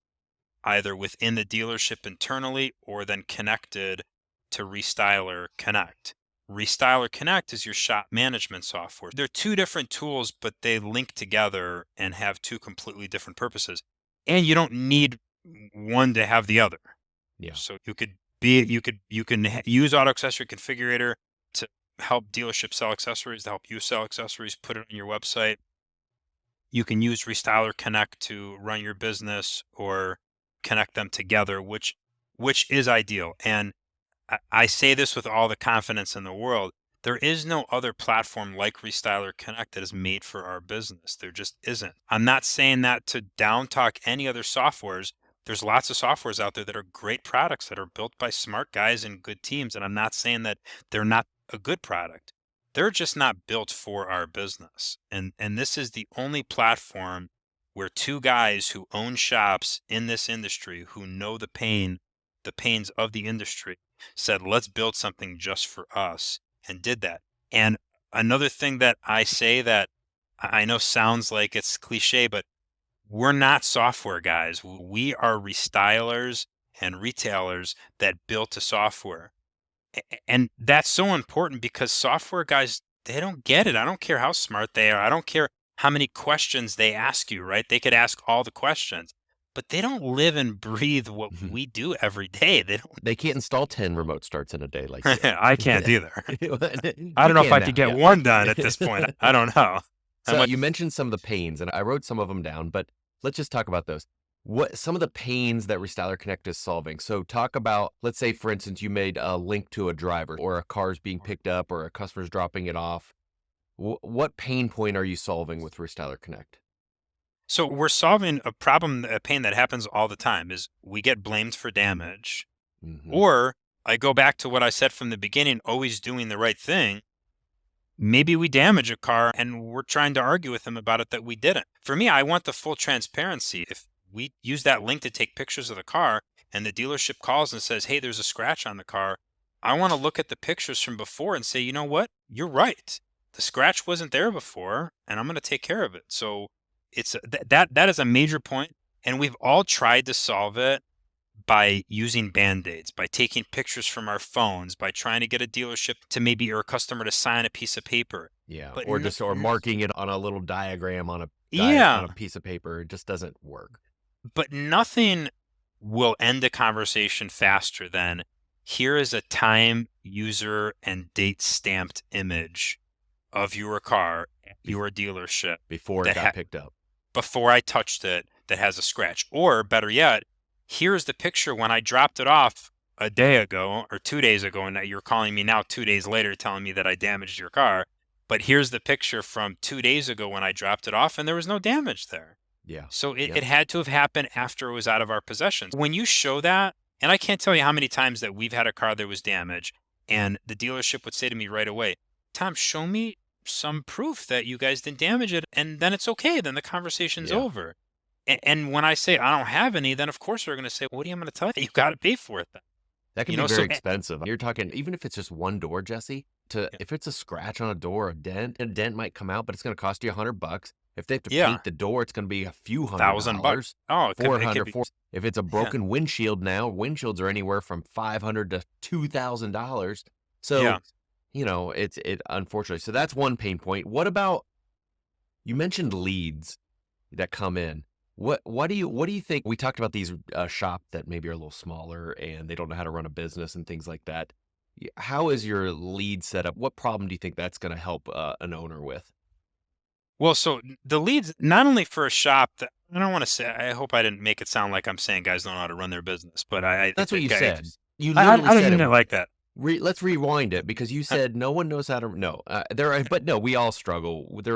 [SPEAKER 2] either within the dealership internally or then connected to Restyler Connect. Restyler Connect is your shop management software. They're two different tools, but they link together and have two completely different purposes. And you don't need one to have the other.
[SPEAKER 4] Yeah.
[SPEAKER 2] So you can use Auto Accessory Configurator to help dealerships sell accessories, to help you sell accessories, put it on your website. You can use Restyler Connect to run your business or connect them together, which is ideal. And I say this with all the confidence in the world. There is no other platform like Restyler Connect that is made for our business. There just isn't. I'm not saying that to down talk any other softwares, there's lots of softwares out there that are great products that are built by smart guys and good teams. And I'm not saying that they're not a good product. They're just not built for our business. And this is the only platform where two guys who own shops in this industry, who know the pains of the industry, said, let's build something just for us, and did that. And another thing that I say that I know sounds like it's cliche, but we're not software guys. We are restylers and retailers that built a software. And that's so important because software guys, they don't get it. I don't care how smart they are. I don't care how many questions they ask you, right? They could ask all the questions, but they don't live and breathe what we do every day. They don't.
[SPEAKER 4] They can't install 10 remote starts in a day like you.
[SPEAKER 2] I can't either. I
[SPEAKER 4] You
[SPEAKER 2] don't know if
[SPEAKER 4] can
[SPEAKER 2] I
[SPEAKER 4] now,
[SPEAKER 2] could get
[SPEAKER 4] yeah.
[SPEAKER 2] one done at this point. I don't know.
[SPEAKER 4] So you mentioned some of the pains, and I wrote some of them down, but let's just talk about those. What some of the pains that Restyler Connect is solving? So talk about, let's say, for instance, you made a link to a driver, or a car's being picked up, or a customer's dropping it off. What pain point are you solving with Restyler Connect?
[SPEAKER 2] So we're solving a problem, a pain that happens all the time is we get blamed for damage. Or I go back to what I said from the beginning, always doing the right thing. Maybe we damage a car and we're trying to argue with them about it that we didn't. For me, I want the full transparency. If we use that link to take pictures of the car and the dealership calls and says, hey, there's a scratch on the car, I want to look at the pictures from before and say, you know what? You're right. The scratch wasn't there before and I'm going to take care of it. So it's that is a major point, and we've all tried to solve it by using Band-Aids, by taking pictures from our phones, by trying to get a dealership to maybe, or a customer to sign a piece of paper.
[SPEAKER 4] Yeah,
[SPEAKER 2] But
[SPEAKER 4] or marking it on a little diagram on a
[SPEAKER 2] Yeah.
[SPEAKER 4] piece of paper. It just doesn't work.
[SPEAKER 2] But nothing will end a conversation faster than, here is a time, user, and date stamped image of your car at your dealership
[SPEAKER 4] Before it got picked up.
[SPEAKER 2] before I touched it that has a scratch. Or better yet, here's the picture when I dropped it off a day ago or 2 days ago, and you're calling me now 2 days later telling me that I damaged your car. But here's the picture from 2 days ago when I dropped it off and there was no damage there.
[SPEAKER 4] Yeah.
[SPEAKER 2] So it
[SPEAKER 4] Yep.
[SPEAKER 2] it had to have happened after it was out of our possession. When you show that, and I can't tell you how many times that we've had a car that was damaged and the dealership would say to me right away, Tom, show me some proof that you guys didn't damage it, and then it's okay. Then the conversation's
[SPEAKER 4] Yeah.
[SPEAKER 2] over. And when I say I don't have any, then of course they're going to say, what are you going to tell you? You got to pay for it then.
[SPEAKER 4] That can
[SPEAKER 2] You
[SPEAKER 4] be
[SPEAKER 2] know,
[SPEAKER 4] very
[SPEAKER 2] so
[SPEAKER 4] expensive. You're talking, even if it's just one door, Jesse,
[SPEAKER 2] Yeah.
[SPEAKER 4] if it's a scratch on a door, a dent might come out, but it's going to cost you $100. If they have to
[SPEAKER 2] Yeah.
[SPEAKER 4] paint the door, it's going to be a few
[SPEAKER 2] $1,000.
[SPEAKER 4] $100.
[SPEAKER 2] Oh, it could
[SPEAKER 4] 400.
[SPEAKER 2] be.
[SPEAKER 4] If it's a broken windshield now, windshields are anywhere from $500 to $2,000. So,
[SPEAKER 2] Yeah.
[SPEAKER 4] it unfortunately. So that's one pain point. What about, you mentioned leads that come in. What do you think? We talked about these shops that maybe are a little smaller and they don't know how to run a business and things like that. How is your lead set up? What problem do you think that's going to help an owner with?
[SPEAKER 2] Well, so the leads, not only for a shop that, I don't want to say, I hope I didn't make it sound like I'm saying guys don't know how to run their business, but I
[SPEAKER 4] That's what you
[SPEAKER 2] think
[SPEAKER 4] said. You
[SPEAKER 2] I
[SPEAKER 4] literally
[SPEAKER 2] don't
[SPEAKER 4] said
[SPEAKER 2] mean
[SPEAKER 4] it.
[SPEAKER 2] it like that.
[SPEAKER 4] Let's rewind it, because you said no one knows how to. No, there are, but no, we all struggle with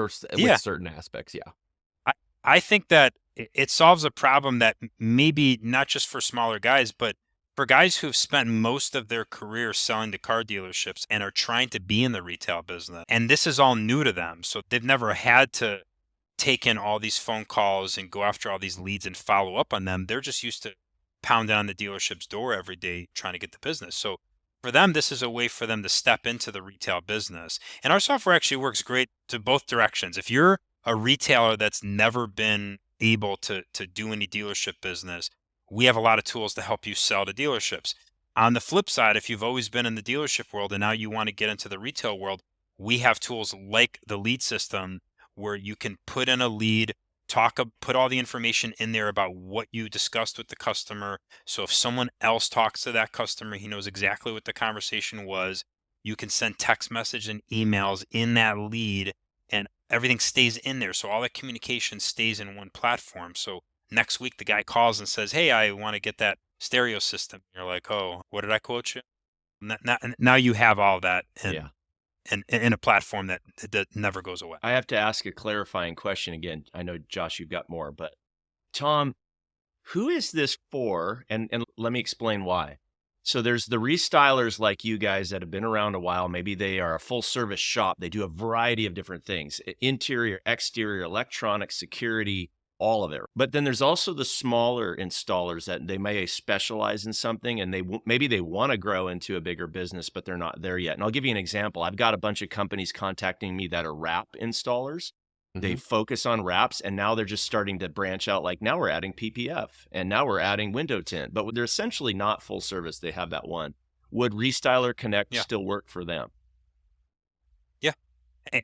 [SPEAKER 4] certain aspects. Yeah.
[SPEAKER 2] I think that it solves a problem that maybe not just for smaller guys, but for guys who've spent most of their career selling to car dealerships and are trying to be in the retail business. And this is all new to them. So they've never had to take in all these phone calls and go after all these leads and follow up on them. They're just used to pounding on the dealership's door every day trying to get the business. So for them, this is a way for them to step into the retail business. And our software actually works great to both directions. If you're a retailer that's never been able to do any dealership business, we have a lot of tools to help you sell to dealerships. On the flip side, if you've always been in the dealership world and now you want to get into the retail world, we have tools like the lead system where you can put in a lead, put all the information in there about what you discussed with the customer. So if someone else talks to that customer, he knows exactly what the conversation was. You can send text message and emails in that lead, and everything stays in there. So all that communication stays in one platform. So next week, the guy calls and says, hey, I want to get that stereo system. You're like, oh, what did I quote you? Now you have all that in a platform that never goes away.
[SPEAKER 1] I have to ask a clarifying question again. I know, Josh, you've got more, but Tom, Who is this for? And let me explain why. So there's the restylers like you guys that have been around a while. Maybe they are a full service shop. They do a variety of different things: interior, exterior, electronics, security, all of it. But then there's also the smaller installers that they may specialize in something, and maybe they want to grow into a bigger business, but they're not there yet. And I'll give you an example. I've got a bunch of companies contacting me that are wrap installers. They
[SPEAKER 4] Mhm.
[SPEAKER 1] focus on wraps, and now they're just starting to branch out. Like, now we're adding PPF, and now we're adding window tint, but they're essentially not full service. They have that one. Would Restyler Connect
[SPEAKER 2] Yeah.
[SPEAKER 1] still work for them?
[SPEAKER 2] Yeah.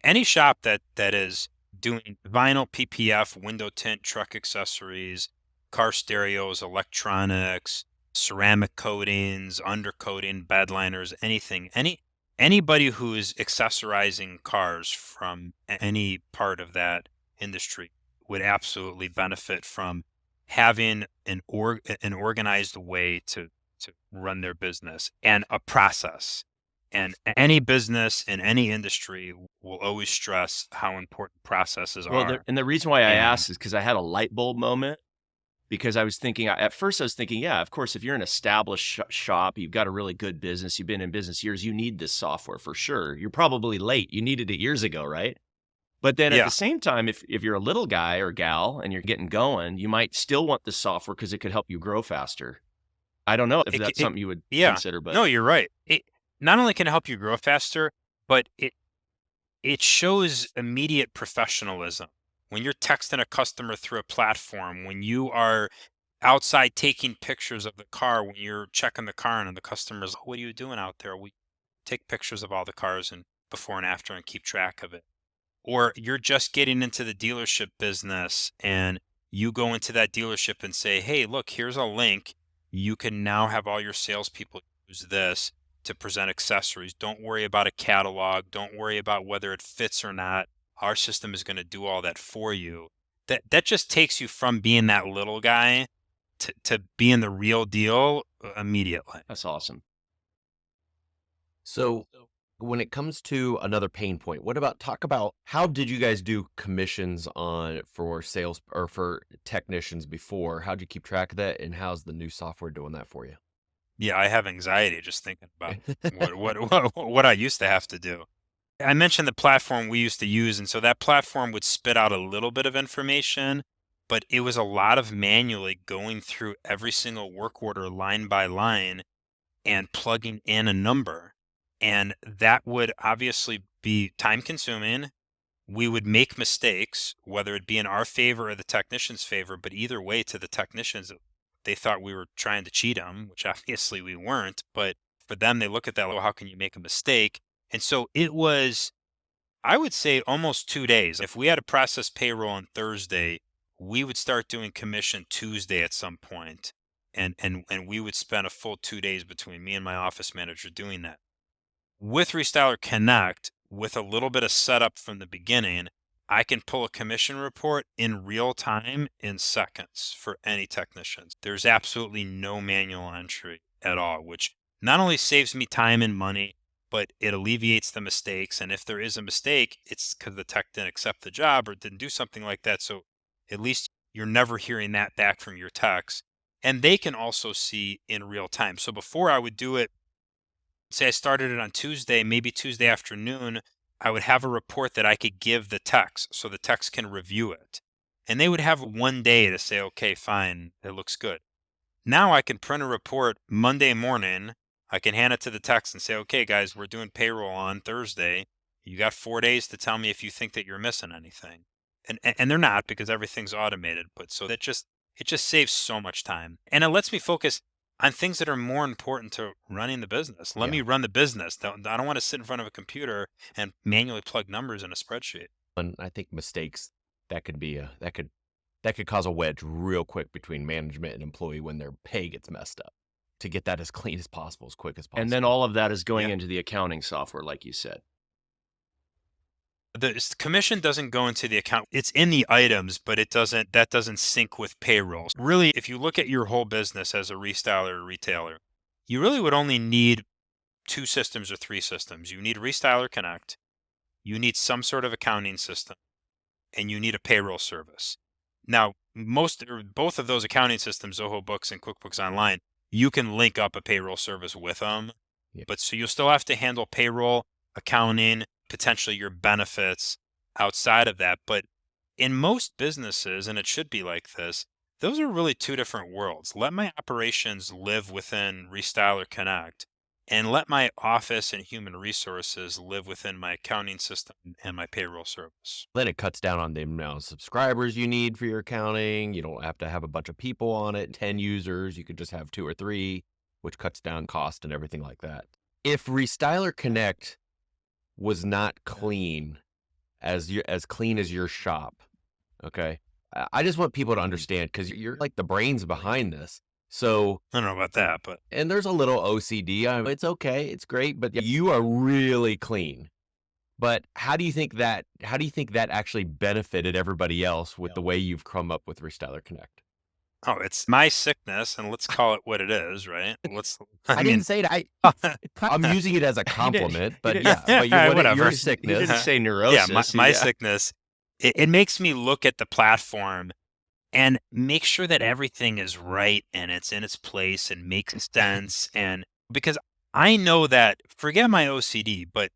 [SPEAKER 2] Any shop that is doing vinyl, PPF, window tint, truck accessories, car stereos, electronics, ceramic coatings, undercoating, bed liners, anything, anybody who is accessorizing cars from any part of that industry would absolutely benefit from having an organized way to run their business and a process. And any business in any industry will always stress how important processes
[SPEAKER 1] Well,
[SPEAKER 2] are.
[SPEAKER 1] and the reason why I
[SPEAKER 2] And
[SPEAKER 1] asked is because I had a light bulb moment. Because I was thinking, at first I was thinking, yeah, of course, if you're an established shop, you've got a really good business, you've been in business years, you need this software for sure. You're probably late. You needed it years ago, right? But then at
[SPEAKER 2] yeah,
[SPEAKER 1] the same time, if you're a little guy or gal and you're getting going, you might still want the software because it could help you grow faster. I don't know if that's
[SPEAKER 2] it
[SPEAKER 1] something you would
[SPEAKER 2] yeah.
[SPEAKER 1] consider, but
[SPEAKER 2] No, you're right. It not only can it help you grow faster, but it shows immediate professionalism. When you're texting a customer through a platform, when you are outside taking pictures of the car, when you're checking the car and the customer's, what are you doing out there? We take pictures of all the cars and before and after and keep track of it. Or you're just getting into the dealership business and you go into that dealership and say, hey, look, here's a link. You can now have all your salespeople use this to present accessories. Don't worry about a catalog. Don't worry about whether it fits or not. Our system is going to do all that for you. That just takes you from being that little guy to being the real deal immediately.
[SPEAKER 1] that's awesome.
[SPEAKER 4] So when it comes to another pain point, talk about how did you guys do commissions on for sales or for technicians before? How'd you keep track of that, and how's the new software doing that for you?
[SPEAKER 2] Yeah, I have anxiety just thinking about what I used to have to do. I mentioned the platform we used to use, and so that platform would spit out a little bit of information, but it was a lot of manually going through every single work order line by line and plugging in a number. And that would obviously be time consuming. We would make mistakes, whether it be in our favor or the technician's favor, but either way, to the technicians, they thought we were trying to cheat them, which obviously we weren't. But for them, they look at that, well, how can you make a mistake? And so it was, I would say, almost 2 days. If we had to process payroll on Thursday, we would start doing commission Tuesday at some point, and we would spend a full 2 days between me and my office manager doing that. With Restyler Connect, with a little bit of setup from the beginning, I can pull a commission report in real time in seconds for any technicians. There's absolutely no manual entry at all, which not only saves me time and money, but it alleviates the mistakes. And if there is a mistake, it's because the tech didn't accept the job or didn't do something like that. So at least you're never hearing that back from your techs. And they can also see in real time. So before I would do it, say I started it on Tuesday, maybe Tuesday afternoon, I would have a report that I could give the techs so the techs can review it. And they would have 1 day to say, okay, fine, it looks good. Now I can print a report Monday morning. I can hand it to the techs and say, okay, guys, we're doing payroll on Thursday. You got 4 days to tell me if you think that you're missing anything. And they're not, because everything's automated. But so it just saves so much time. And it lets me focus on things that are more important to running the business. Let
[SPEAKER 4] Yeah.
[SPEAKER 2] me run the business. I don't want to sit in front of a computer and manually plug numbers in a spreadsheet.
[SPEAKER 4] And I think mistakes that could be that could cause a wedge real quick between management and employee when their pay gets messed up. To get that as clean as possible, as quick as possible.
[SPEAKER 1] And then all of that is going
[SPEAKER 2] Yeah.
[SPEAKER 1] into the accounting software, like you said.
[SPEAKER 2] The commission doesn't go into the account. It's in the items, but that doesn't sync with payroll. Really, if you look at your whole business as a restyler or retailer, you really would only need 2 systems or 3 systems. You need Restyler Connect, you need some sort of accounting system, and you need a payroll service. Now, most or both of those accounting systems, Zoho Books and QuickBooks Online, you can link up a payroll service with them.
[SPEAKER 4] Yeah.
[SPEAKER 2] But so you'll still have to handle payroll, accounting, potentially your benefits outside of that. But in most businesses, and it should be like this, those are really two different worlds. Let my operations live within Restyler Connect, and let my office and human resources live within my accounting system and my payroll service.
[SPEAKER 4] Then it cuts down on the amount of subscribers you need for your accounting. You don't have to have a bunch of people on it, 10 users. You could just have 2 or 3, which cuts down cost and everything like that. If Restyler Connect was not clean as clean as your shop, okay? I just want people to understand, because you're like the brains behind this. So,
[SPEAKER 2] I don't know about that, but
[SPEAKER 4] and there's a little OCD. It's okay, it's great, but you are really clean. But how do you think that actually benefited everybody else with the way you've come up with Restyler Connect?
[SPEAKER 2] oh, it's my sickness, and let's call it what it is, right? I mean,
[SPEAKER 4] didn't say it. I'm using it as a compliment, but
[SPEAKER 1] didn't-
[SPEAKER 4] yeah, but
[SPEAKER 2] Whatever.
[SPEAKER 4] your
[SPEAKER 2] You
[SPEAKER 1] You
[SPEAKER 4] sickness.
[SPEAKER 1] didn't say neurosis.
[SPEAKER 2] yeah, my sickness, it makes me look at the platform and make sure that everything is right and it's in its place and makes sense. And because I know that, forget my OCD, but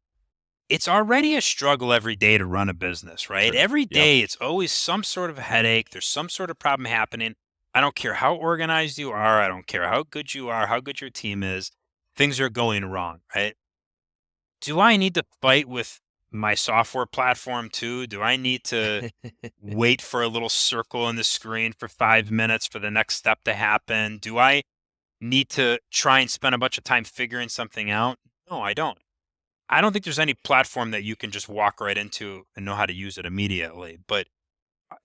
[SPEAKER 2] it's already a struggle every day to run a business, right?
[SPEAKER 4] Sure.
[SPEAKER 2] Every
[SPEAKER 4] Yep.
[SPEAKER 2] day, it's always some sort of headache. There's some sort of problem happening. I don't care how organized you are. I don't care how good you are, how good your team is. Things are going wrong, right? Do I need to fight with my software platform too? Do I need to wait for a little circle on the screen for 5 minutes for the next step to happen? Do I need to try and spend a bunch of time figuring something out? No, I don't. I don't think there's any platform that you can just walk right into and know how to use it immediately, but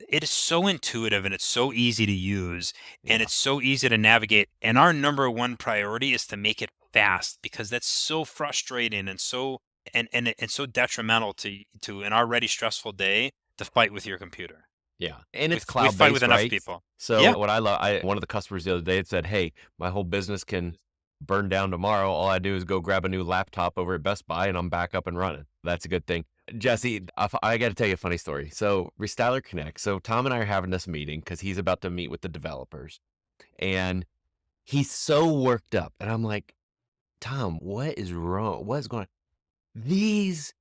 [SPEAKER 2] it is so intuitive and it's so easy to use and
[SPEAKER 4] Yeah.
[SPEAKER 2] it's so easy to navigate. And our number one priority is to make it fast, because that's so frustrating and so and so detrimental to an already stressful day to fight with your computer.
[SPEAKER 4] Yeah, and it's
[SPEAKER 2] We fight with
[SPEAKER 4] cloud-based,
[SPEAKER 2] enough
[SPEAKER 4] right?
[SPEAKER 2] people.
[SPEAKER 4] So
[SPEAKER 2] Yeah.
[SPEAKER 4] what I love, one of the customers the other day had said, "Hey, my whole business can burn down tomorrow. All I do is go grab a new laptop over at Best Buy, and I'm back up and running." That's a good thing. Jesse, I got to tell you a funny story. So Restyler Connect. So Tom and I are having this meeting because he's about to meet with the developers, and he's so worked up, and I'm like, "Tom, what is wrong? What is going on? These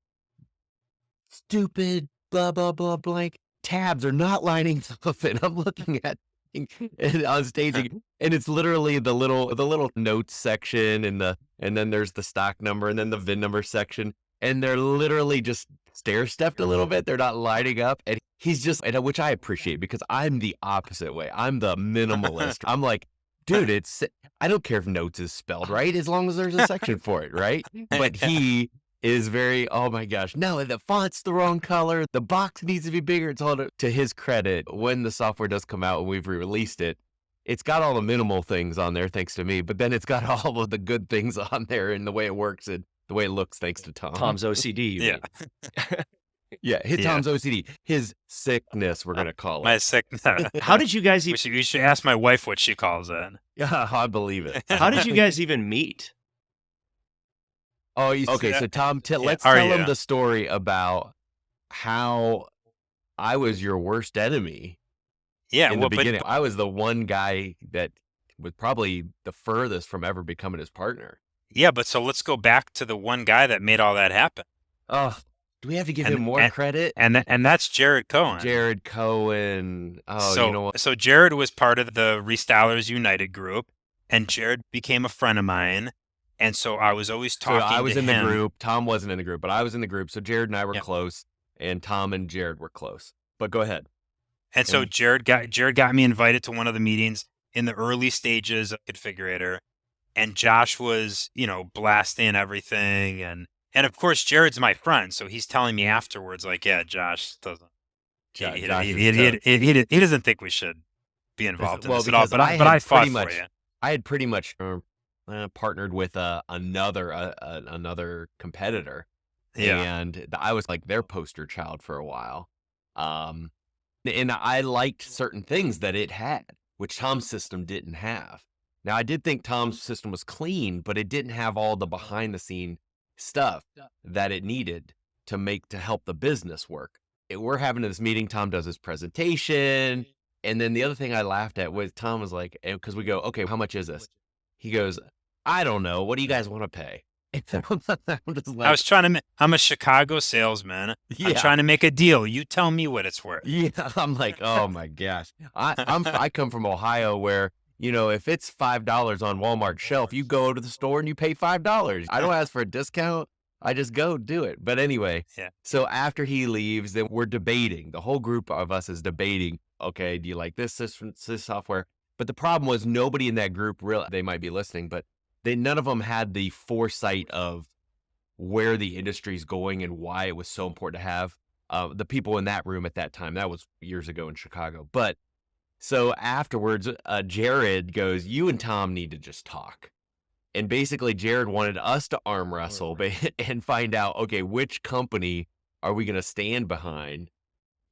[SPEAKER 4] stupid blah blah blah blank tabs are not lining up," and I'm looking at and on staging, and it's literally the little notes section, and then there's the stock number, and then the VIN number section, and they're literally just stair stepped a little bit. They're not lining up, and he's just, and which I appreciate, because I'm the opposite way. I'm the minimalist. I'm like, dude, I don't care if notes is spelled right as long as there's a section for it, right? But he is very, oh my gosh, no, the font's the wrong color. The box needs to be bigger. It's all to his credit. When the software does come out and we've released it, it's got all the minimal things on there, thanks to me, but then it's got all of the good things on there and the way it works and the way it looks, thanks to Tom.
[SPEAKER 1] Tom's OCD. You
[SPEAKER 2] Yeah.
[SPEAKER 1] mean.
[SPEAKER 4] Yeah, his
[SPEAKER 2] Yeah.
[SPEAKER 4] Tom's OCD, his sickness, we're going to call
[SPEAKER 2] My
[SPEAKER 4] it.
[SPEAKER 2] sickness.
[SPEAKER 1] How did you guys?
[SPEAKER 2] You should ask my wife what she calls it.
[SPEAKER 4] Yeah, I believe it.
[SPEAKER 1] How did you guys even meet?
[SPEAKER 4] Oh, okay. So Tom, let's
[SPEAKER 2] Are
[SPEAKER 4] tell
[SPEAKER 2] you?
[SPEAKER 4] him the story about how I was your worst enemy
[SPEAKER 2] Yeah,
[SPEAKER 4] in
[SPEAKER 2] well,
[SPEAKER 4] the beginning. I was the one guy that was probably the furthest from ever becoming his partner.
[SPEAKER 2] but so let's go back to the one guy that made all that happen.
[SPEAKER 4] Oh, do we have to give
[SPEAKER 2] And-
[SPEAKER 4] him more credit?
[SPEAKER 2] And that's Jared Cohen.
[SPEAKER 4] Jared Cohen. Oh,
[SPEAKER 2] so,
[SPEAKER 4] you know what?
[SPEAKER 2] So Jared was part of the Restylers United group, and Jared became a friend of mine. And so I was always
[SPEAKER 4] So
[SPEAKER 2] talking
[SPEAKER 4] I was
[SPEAKER 2] to
[SPEAKER 4] in
[SPEAKER 2] him.
[SPEAKER 4] the group. Tom wasn't in the group, but I was in the group. So Jared and I were
[SPEAKER 2] Yep.
[SPEAKER 4] close, and Tom and Jared were close. But go ahead.
[SPEAKER 2] And so
[SPEAKER 4] And-
[SPEAKER 2] Jared got me invited to one of the meetings in the early stages of Configurator, and Josh was, blasting everything, and of course Jared's my friend, so he's telling me afterwards, like, yeah, Josh doesn't,
[SPEAKER 4] Josh
[SPEAKER 2] he doesn't think we should be involved in
[SPEAKER 4] Well,
[SPEAKER 2] this at all.
[SPEAKER 4] because
[SPEAKER 2] But
[SPEAKER 4] I
[SPEAKER 2] I
[SPEAKER 4] had
[SPEAKER 2] fought
[SPEAKER 4] pretty
[SPEAKER 2] for
[SPEAKER 4] much-
[SPEAKER 2] you.
[SPEAKER 4] I had pretty much partnered with another competitor,
[SPEAKER 2] Yeah.
[SPEAKER 4] and I was like their poster child for a while. And I liked certain things that it had, which Tom's system didn't have. Now, I did think Tom's system was clean, but it didn't have all the behind the scene stuff that it needed to help the business work. We're having this meeting. Tom does his presentation. And then the other thing I laughed at was Tom was like, because we go, okay, how much is this? He goes, I don't know. What do you guys want to pay? And I'm just
[SPEAKER 2] I
[SPEAKER 4] like,
[SPEAKER 2] was trying to. I'm a Chicago salesman. I'm
[SPEAKER 4] yeah,
[SPEAKER 2] trying to make a deal. You tell me what it's worth.
[SPEAKER 4] yeah. I'm like, oh my gosh. I come from Ohio where, if it's $5 on Walmart shelf, you go to the store and you pay $5. I don't ask for a discount. I just go do it. But anyway,
[SPEAKER 2] Yeah.
[SPEAKER 4] so after he leaves, then we're debating. The whole group of us is debating. Okay, do you like this software? But the problem was nobody in that group really. They might be listening, but none of them had the foresight of where the industry's going and why it was so important to have the people in that room at that time. That was years ago in Chicago. But so afterwards, Jared goes, you and Tom need to just talk. And basically, Jared wanted us to arm wrestle and find out, okay, which company are we going to stand behind?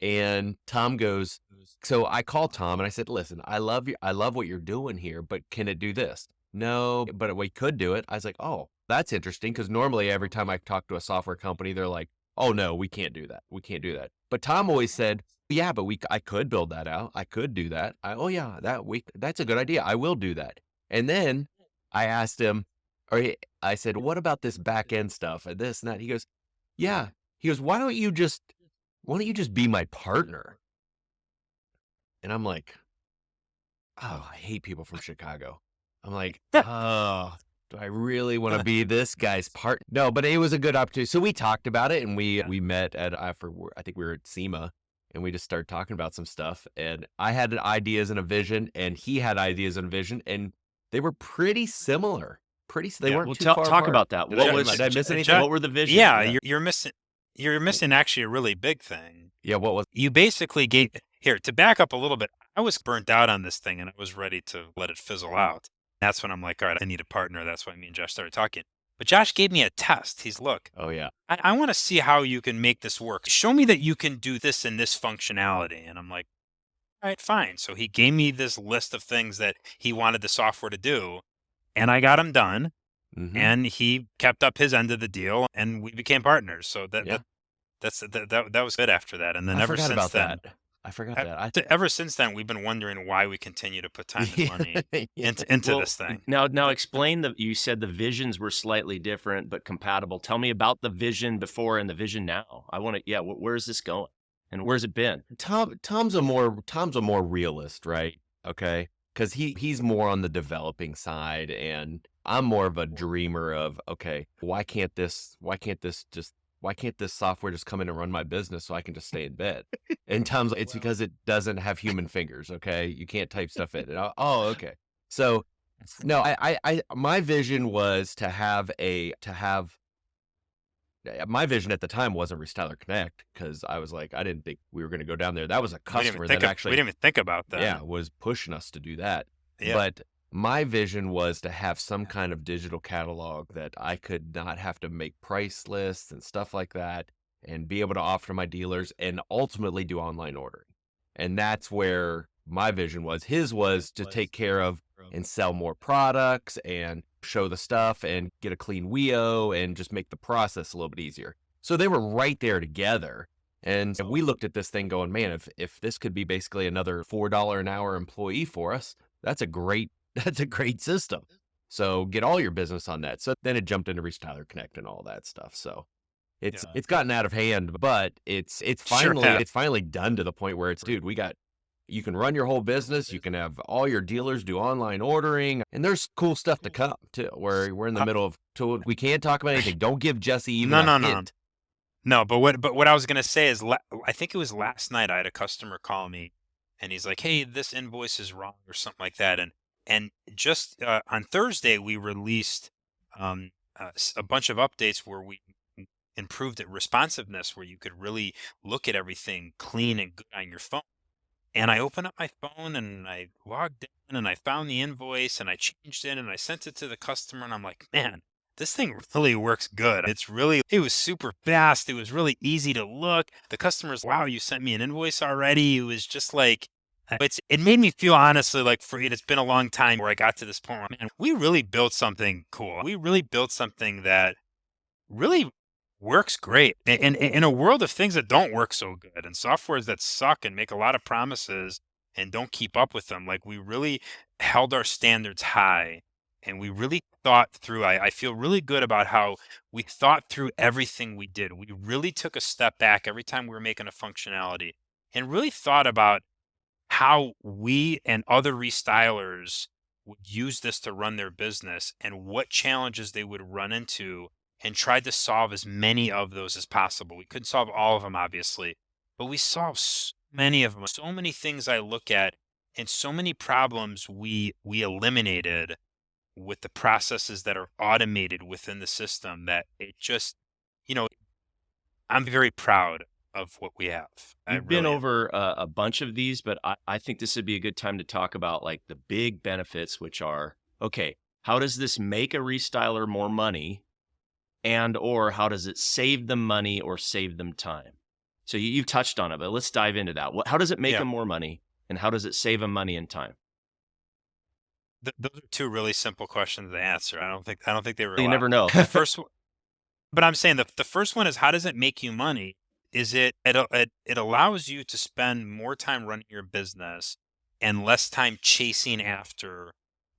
[SPEAKER 4] And Tom goes, so I called Tom and I said, listen, I love you. I love what you're doing here, but can it do this? No, but we could do it. I was like, oh, that's interesting. Because normally every time I talk to a software company, they're like, oh, no, we can't do that. We can't do that. But Tom always said, yeah, but I could build that out. I could do that. Oh, yeah, that's a good idea. I will do that. And then I asked him, I said, what about this back end stuff and this and that? He goes, yeah. He goes, why don't you just be my partner? And I'm like, oh, I hate people from Chicago. I'm like, oh, do I really want to be this guy's partner? No, but it was a good opportunity. So we talked about it and we met at, I think we were at SEMA and we just started talking about some stuff. And I had ideas and a vision and he had ideas and a vision and they were pretty similar. They weren't too far
[SPEAKER 1] talk
[SPEAKER 4] apart.
[SPEAKER 1] about that.
[SPEAKER 4] Did I miss anything?
[SPEAKER 1] What were the visions?
[SPEAKER 2] Yeah, you're missing actually a really big thing.
[SPEAKER 4] Yeah, what was?
[SPEAKER 2] You basically gave here to back up a little bit. I was burnt out on this thing and I was ready to let it fizzle out. That's when I'm like, all right, I need a partner. That's why me and Josh started talking. But Josh gave me a test. He's look,
[SPEAKER 4] Oh yeah.
[SPEAKER 2] I want to see how you can make this work. Show me that you can do this and this functionality. And I'm like, all right, fine. So he gave me this list of things that he wanted the software to do, and I got him done.
[SPEAKER 4] Mhm.
[SPEAKER 2] And he kept up his end of the deal, and we became partners. So that was good after that. And then
[SPEAKER 4] I
[SPEAKER 2] ever
[SPEAKER 4] forgot
[SPEAKER 2] since
[SPEAKER 4] about
[SPEAKER 2] then,
[SPEAKER 4] that. I forgot that.
[SPEAKER 2] ever since then, we've been wondering why we continue to put time and money
[SPEAKER 4] Yeah.
[SPEAKER 2] into
[SPEAKER 1] Well,
[SPEAKER 2] this thing.
[SPEAKER 1] Now explain you said the visions were slightly different but compatible. Tell me about the vision before and the vision now. I want to, where's this going? And where's it been?
[SPEAKER 4] Tom's a more realist, right? Okay. Because he's more on the developing side and I'm more of a dreamer of, okay, why can't this software just come in and run my business so I can just stay in bed? And Tom's it's because it doesn't have human fingers, okay? You can't type stuff in. And oh, okay. So no, my vision was my vision at the time wasn't Restyler Connect because I was like, I didn't think we were going to go down there. That was a customer that actually
[SPEAKER 2] we didn't even think about that.
[SPEAKER 4] yeah, was pushing us to do that.
[SPEAKER 2] Yeah.
[SPEAKER 4] But my vision was to have some kind of digital catalog that I could not have to make price lists and stuff like that and be able to offer to my dealers and ultimately do online ordering. And that's where my vision was. His was to take care of and sell more products and show the stuff and get a clean WIO and just make the process a little bit easier. So they were right there together. And we looked at this thing going, man, if this could be basically another $4 an hour employee for us, that's a great system. So get all your business on that. So then it jumped into Restyler Connect and all that stuff. So it's gotten out of hand, but it's finally done to the point where it's, dude, you can run your whole business. You can have all your dealers do online ordering, and there's cool stuff to come too. We're in the middle of, so we can't talk about anything. Don't give Jesse even a hint.
[SPEAKER 2] No, but what I was gonna say is, I think it was last night I had a customer call me, and he's like, "Hey, this invoice is wrong" or something like that, and just on Thursday we released a bunch of updates where we improved responsiveness, where you could really look at everything clean and good on your phone. And I opened up my phone and I logged in and I found the invoice and I changed it and I sent it to the customer and I'm like, man, this thing really works good. It was super fast. It was really easy to look. The customer's, wow, you sent me an invoice already. It was just like, it made me feel honestly like it's been a long time where I got to this point where, man, we really built something cool. We really built something that really works great. And in a world of things that don't work so good and softwares that suck and make a lot of promises, and don't keep up with them. Like, we really held our standards high, and we really thought through. I feel really good about how we thought through everything we did. We really took a step back every time we were making a functionality and really thought about how we and other restylers would use this to run their business and what challenges they would run into, and tried to solve as many of those as possible. We couldn't solve all of them, obviously, but we solved so many of them. So many things I look at and so many problems we eliminated with the processes that are automated within the system, that it just, you know, I'm very proud of what we have. I
[SPEAKER 1] You've been
[SPEAKER 2] really am.
[SPEAKER 1] over a bunch of these, but I think this would be a good time to talk about like the big benefits, which are, okay, how does this make a restyler more money? And or how does it save them money or save them time? So you've touched on it, but let's dive into that. How does it make
[SPEAKER 2] Yeah.
[SPEAKER 1] them more money, and how does it save them money and time?
[SPEAKER 2] Those are two really simple questions to answer. I don't think they were.
[SPEAKER 1] You never know.
[SPEAKER 2] The first one, but I'm saying the first one is, how does it make you money? Is it allows you to spend more time running your business and less time chasing after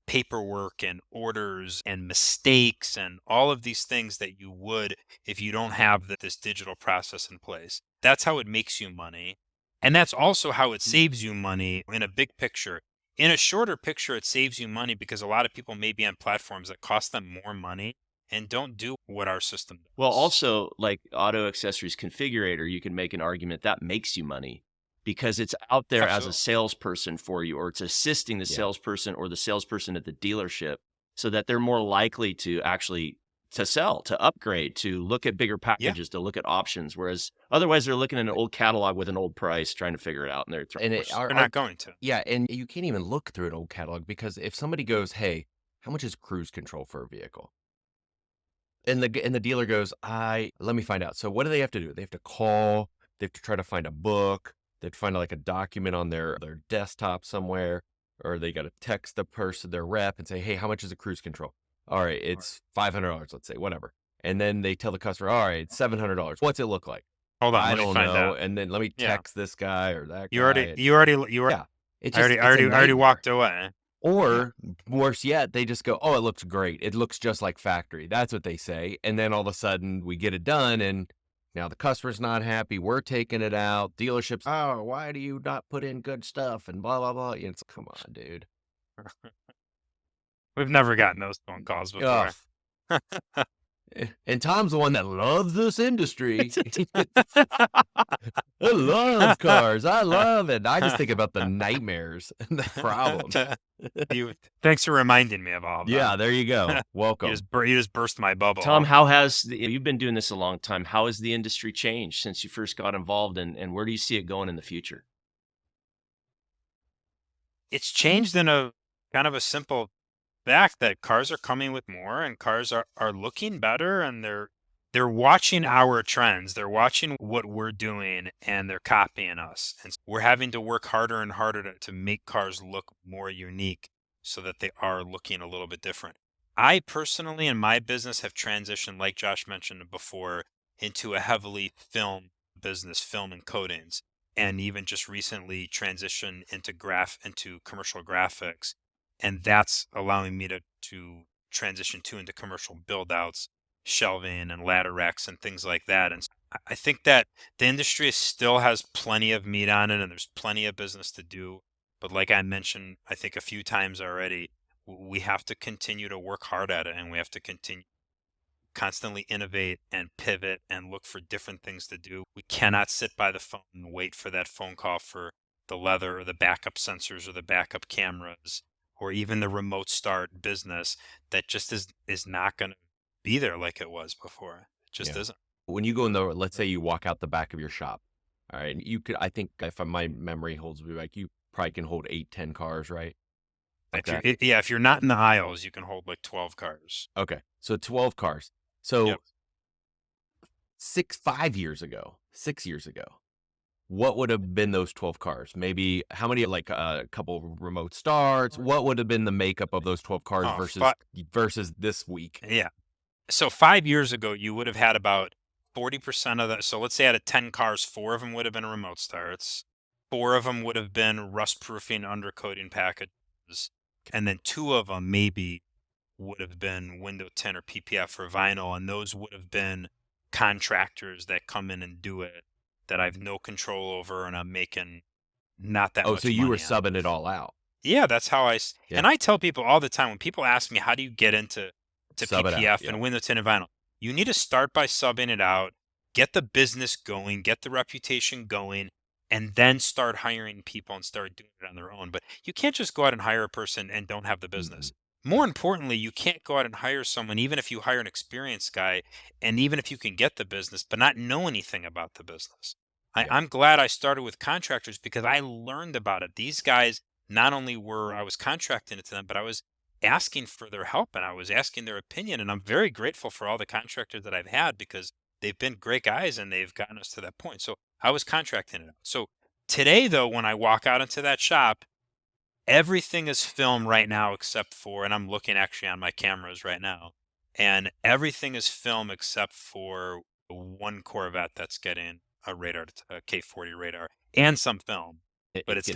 [SPEAKER 2] paperwork and orders and mistakes and all of these things that you would if you don't have this digital process in place. That's how it makes you money. And that's also how it saves you money in a big picture. In a shorter picture, it saves you money because a lot of people may be on platforms that cost them more money and don't do what our system does.
[SPEAKER 1] Well, also like Auto Accessories Configurator, you can make an argument that makes you money because it's out there as a
[SPEAKER 2] Absolutely.
[SPEAKER 1] salesperson for you, or it's assisting the
[SPEAKER 4] Yeah.
[SPEAKER 1] salesperson or the salesperson at the dealership so that they're more likely to actually to sell, to upgrade, to look at bigger packages, to look at options. Whereas otherwise they're looking at an old catalog with an old price, trying to figure it out. And they're
[SPEAKER 4] And
[SPEAKER 2] Which they're not going to.
[SPEAKER 4] yeah, and you can't even look through an old catalog, because if somebody goes, "Hey, how much is cruise control for a vehicle?" And the dealer goes, let me find out. So what do they have to do? They have to call, they have to try to find a book, they have to find like a document on their desktop somewhere, or they got to text the person, their rep, and say, "Hey, how much is a cruise control?" "All right, it's $500, let's say, whatever." And then they tell the customer, "All right, it's $700. What's it look like?"
[SPEAKER 2] Hold on,
[SPEAKER 4] "I
[SPEAKER 2] let me
[SPEAKER 4] don't
[SPEAKER 2] find
[SPEAKER 4] know."
[SPEAKER 2] out.
[SPEAKER 4] And then let me
[SPEAKER 2] Yeah.
[SPEAKER 4] text this guy or that
[SPEAKER 2] You
[SPEAKER 4] guy.
[SPEAKER 2] already.
[SPEAKER 4] Yeah. It's just,
[SPEAKER 2] I
[SPEAKER 4] it's a
[SPEAKER 2] already
[SPEAKER 4] nightmare.
[SPEAKER 2] walked away.
[SPEAKER 4] Or worse yet, they just go, "Oh, it looks great. It looks just like factory." That's what they say. And then all of a sudden we get it done, and now the customer's not happy. We're taking it out. Dealerships, "Oh, why do you not put in good stuff?" And blah, blah, blah. It's, come on, dude.
[SPEAKER 2] We've never gotten those phone calls before.
[SPEAKER 4] Ugh. And Tom's the one that loves this industry. I love cars. I love it. I just think about the nightmares and the problems.
[SPEAKER 2] Thanks for reminding me of all of that.
[SPEAKER 4] Yeah, there you go. Welcome.
[SPEAKER 2] You just burst my bubble.
[SPEAKER 1] Tom, you've been doing this a long time. How has the industry changed since you first got involved, and where do you see it going in the future?
[SPEAKER 2] It's changed in a kind of a simple fact that cars are coming with more, and cars are looking better, and they're watching our trends. They're watching what we're doing, and they're copying us. And we're having to work harder and harder to make cars look more unique so that they are looking a little bit different. I personally, in my business, have transitioned, like Josh mentioned before, into a heavily film business, film and coatings, and even just recently transitioned into commercial graphics. And that's allowing me to transition into commercial build outs, shelving and ladder racks and things like that. And I think that the industry still has plenty of meat on it, and there's plenty of business to do. But like I mentioned, I think a few times already, we have to continue to work hard at it, and we have to continue constantly innovate and pivot and look for different things to do. We cannot sit by the phone and wait for that phone call for the leather or the backup sensors or the backup cameras or even the remote start business that just is not going to be there like it was before. It just isn't.
[SPEAKER 4] When you go in let's say you walk out the back of your shop, all right, you could, I think if my memory holds me back, you probably can hold 8, 10 cars, right?
[SPEAKER 2] Okay. If you're not in the aisles, you can hold like 12 cars.
[SPEAKER 4] Okay. So 12 cars. So
[SPEAKER 2] Yep.
[SPEAKER 4] 6 years ago, what would have been those 12 cars? Maybe how many, like a couple remote starts? What would have been the makeup of those 12 cars versus this week?
[SPEAKER 2] Yeah. So 5 years ago, you would have had about 40% of that. So let's say out of 10 cars, 4 of them would have been remote starts. 4 of them would have been rust proofing undercoating packages, and then 2 of them maybe would have been window tint or PPF for vinyl, and those would have been contractors that come in and do it that I've no control over, and I'm making not that
[SPEAKER 4] Oh,
[SPEAKER 2] much
[SPEAKER 4] so you were
[SPEAKER 2] money on.
[SPEAKER 4] subbing it all out.
[SPEAKER 2] Yeah, that's how
[SPEAKER 4] Yeah.
[SPEAKER 2] and I tell people all the time when people ask me, how do you get into
[SPEAKER 4] Sub it out,
[SPEAKER 2] PPF
[SPEAKER 4] yeah.
[SPEAKER 2] and window tint and vinyl? You need to start by subbing it out, get the business going, get the reputation going, and then start hiring people and start doing it on their own. But you can't just go out and hire a person and don't have the business. More importantly, you can't go out and hire someone, even if you hire an experienced guy, and even if you can get the business, but not know anything about the business.
[SPEAKER 4] Yeah.
[SPEAKER 2] I'm glad I started with contractors because I learned about it. These guys, not only I was contracting it to them, but I was asking for their help and I was asking their opinion. And I'm very grateful for all the contractors that I've had because they've been great guys and they've gotten us to that point. So I was contracting it out. So today, though, when I walk out into that shop, everything is filmed right now except for, and I'm looking actually on my cameras right now, and everything is filmed except for one Corvette that's getting a radar, a K40 radar, and some film. But it's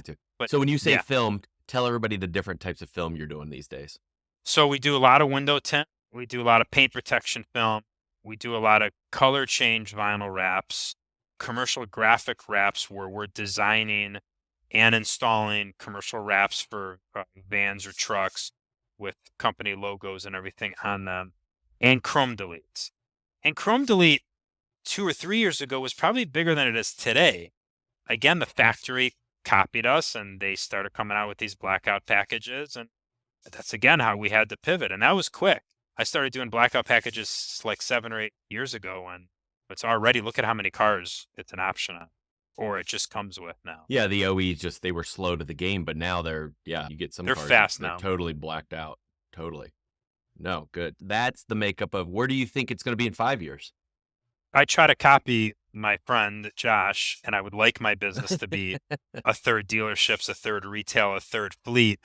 [SPEAKER 4] so when you say
[SPEAKER 2] yeah.
[SPEAKER 4] filmed, tell everybody the different types of film you're doing these days.
[SPEAKER 2] So we do a lot of window tint, we do a lot of paint protection film, we do a lot of color change vinyl wraps, commercial graphic wraps where we're designing and installing commercial wraps for vans or trucks with company logos and everything on them, and chrome deletes. And chrome delete 2 or 3 years ago was probably bigger than it is today. Again, the factory copied us and they started coming out with these blackout packages, and that's again how we had to pivot, and that was quick. I started doing blackout packages like 7 or 8 years ago, and it's already, look at how many cars it's an option on, or it just comes with now.
[SPEAKER 4] Yeah, the OEs they were slow to the game, but now you get some
[SPEAKER 2] They're
[SPEAKER 4] cars
[SPEAKER 2] fast
[SPEAKER 4] they're
[SPEAKER 2] now.
[SPEAKER 4] totally blacked out. Totally. No, good. That's the makeup of where do you think it's going to be in 5 years?
[SPEAKER 2] I try to copy my friend Josh, and I would like my business to be a third dealerships, a third retail, a third fleet.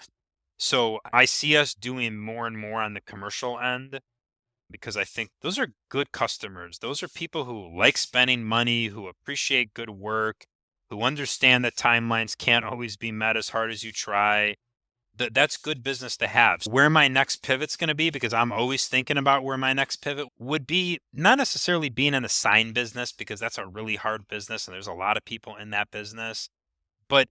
[SPEAKER 2] So I see us doing more and more on the commercial end because I think those are good customers. Those are people who like spending money, who appreciate good work, who understand that timelines can't always be met as hard as you try. That's good business to have. Where my next pivot's going to be, because I'm always thinking about where my next pivot would be, not necessarily being in the sign business, because that's a really hard business and there's a lot of people in that business, but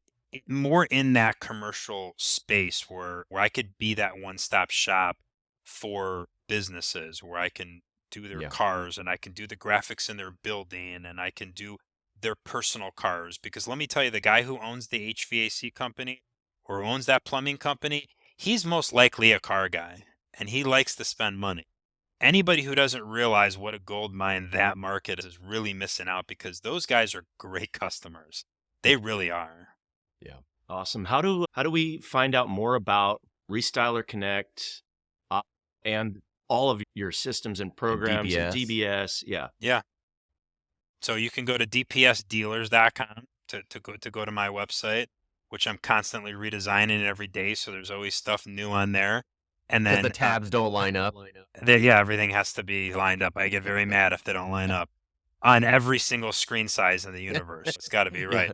[SPEAKER 2] more in that commercial space where I could be that one-stop shop for businesses, where I can do their cars and I can do the graphics in their building and I can do their personal cars. Because let me tell you, the guy who owns the HVAC company or owns that plumbing company, he's most likely a car guy and he likes to spend money. Anybody who doesn't realize what a gold mine that market is really missing out, because those guys are great customers. They really are.
[SPEAKER 4] Yeah.
[SPEAKER 1] Awesome. How do we find out more about Restyler Connect and all of your systems and programs and DBS?
[SPEAKER 2] Yeah. So you can go to dpsdealers.com to go to my website, which I'm constantly redesigning every day. So there's always stuff new on there. And then
[SPEAKER 4] the tabs don't line up.
[SPEAKER 2] Everything has to be lined up. I get very mad if they don't line up on every single screen size in the universe. It's got to be right.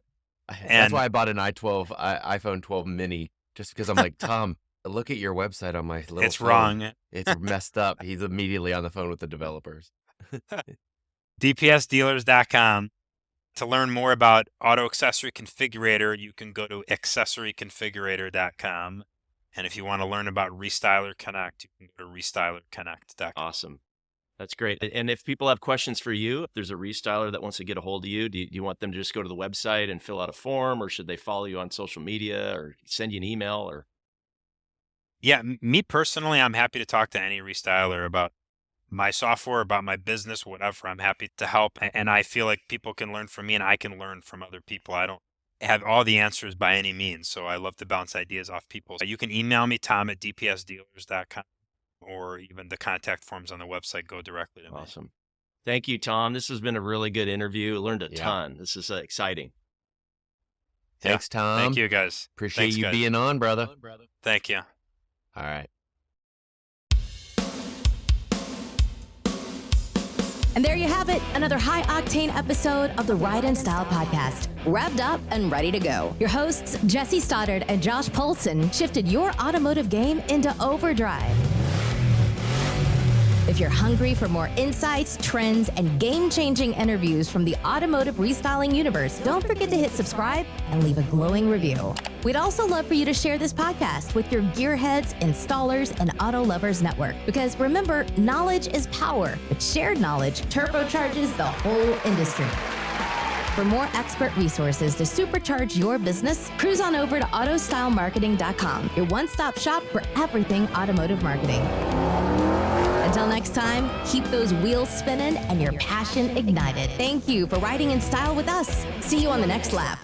[SPEAKER 4] That's why I bought an iPhone 12 mini, just because I'm like, Tom, look at your website on my little
[SPEAKER 2] It's
[SPEAKER 4] phone.
[SPEAKER 2] wrong.
[SPEAKER 4] It's messed up. He's immediately on the phone with the developers.
[SPEAKER 2] dpsdealers.com. To learn more about Auto Accessory Configurator, you can go to accessoryconfigurator.com. And if you want to learn about Restyler Connect, you can go to restylerconnect.com.
[SPEAKER 1] Awesome. That's great. And if people have questions for you, if there's a restyler that wants to get a hold of you, do you want them to just go to the website and fill out a form, or should they follow you on social media or send you an email? Or
[SPEAKER 2] Yeah, me personally, I'm happy to talk to any restyler about my software, about my business, whatever. I'm happy to help. And I feel like people can learn from me and I can learn from other people. I don't have all the answers by any means. So I love to bounce ideas off people. So you can email me, Tom at dpsdealers.com, or even the contact forms on the website go directly to me.
[SPEAKER 1] Awesome. Thank you, Tom. This has been a really good interview. Learned a ton. This is exciting.
[SPEAKER 4] Thanks, Tom.
[SPEAKER 2] Thank you, guys.
[SPEAKER 4] Appreciate you being on, brother.
[SPEAKER 2] Thank you.
[SPEAKER 4] All right.
[SPEAKER 3] And there you have it, another high-octane episode of the Ride and Style podcast, revved up and ready to go. Your hosts, Jesse Stoddard and Josh Polson, shifted your automotive game into overdrive. If you're hungry for more insights, trends, and game-changing interviews from the automotive restyling universe, don't forget to hit subscribe and leave a glowing review. We'd also love for you to share this podcast with your gearheads, installers, and auto lovers network. Because remember, knowledge is power, but shared knowledge turbocharges the whole industry. For more expert resources to supercharge your business, cruise on over to autostylemarketing.com, your one-stop shop for everything automotive marketing. Until next time, keep those wheels spinning and your passion ignited. Thank you for riding in style with us. See you on the next lap.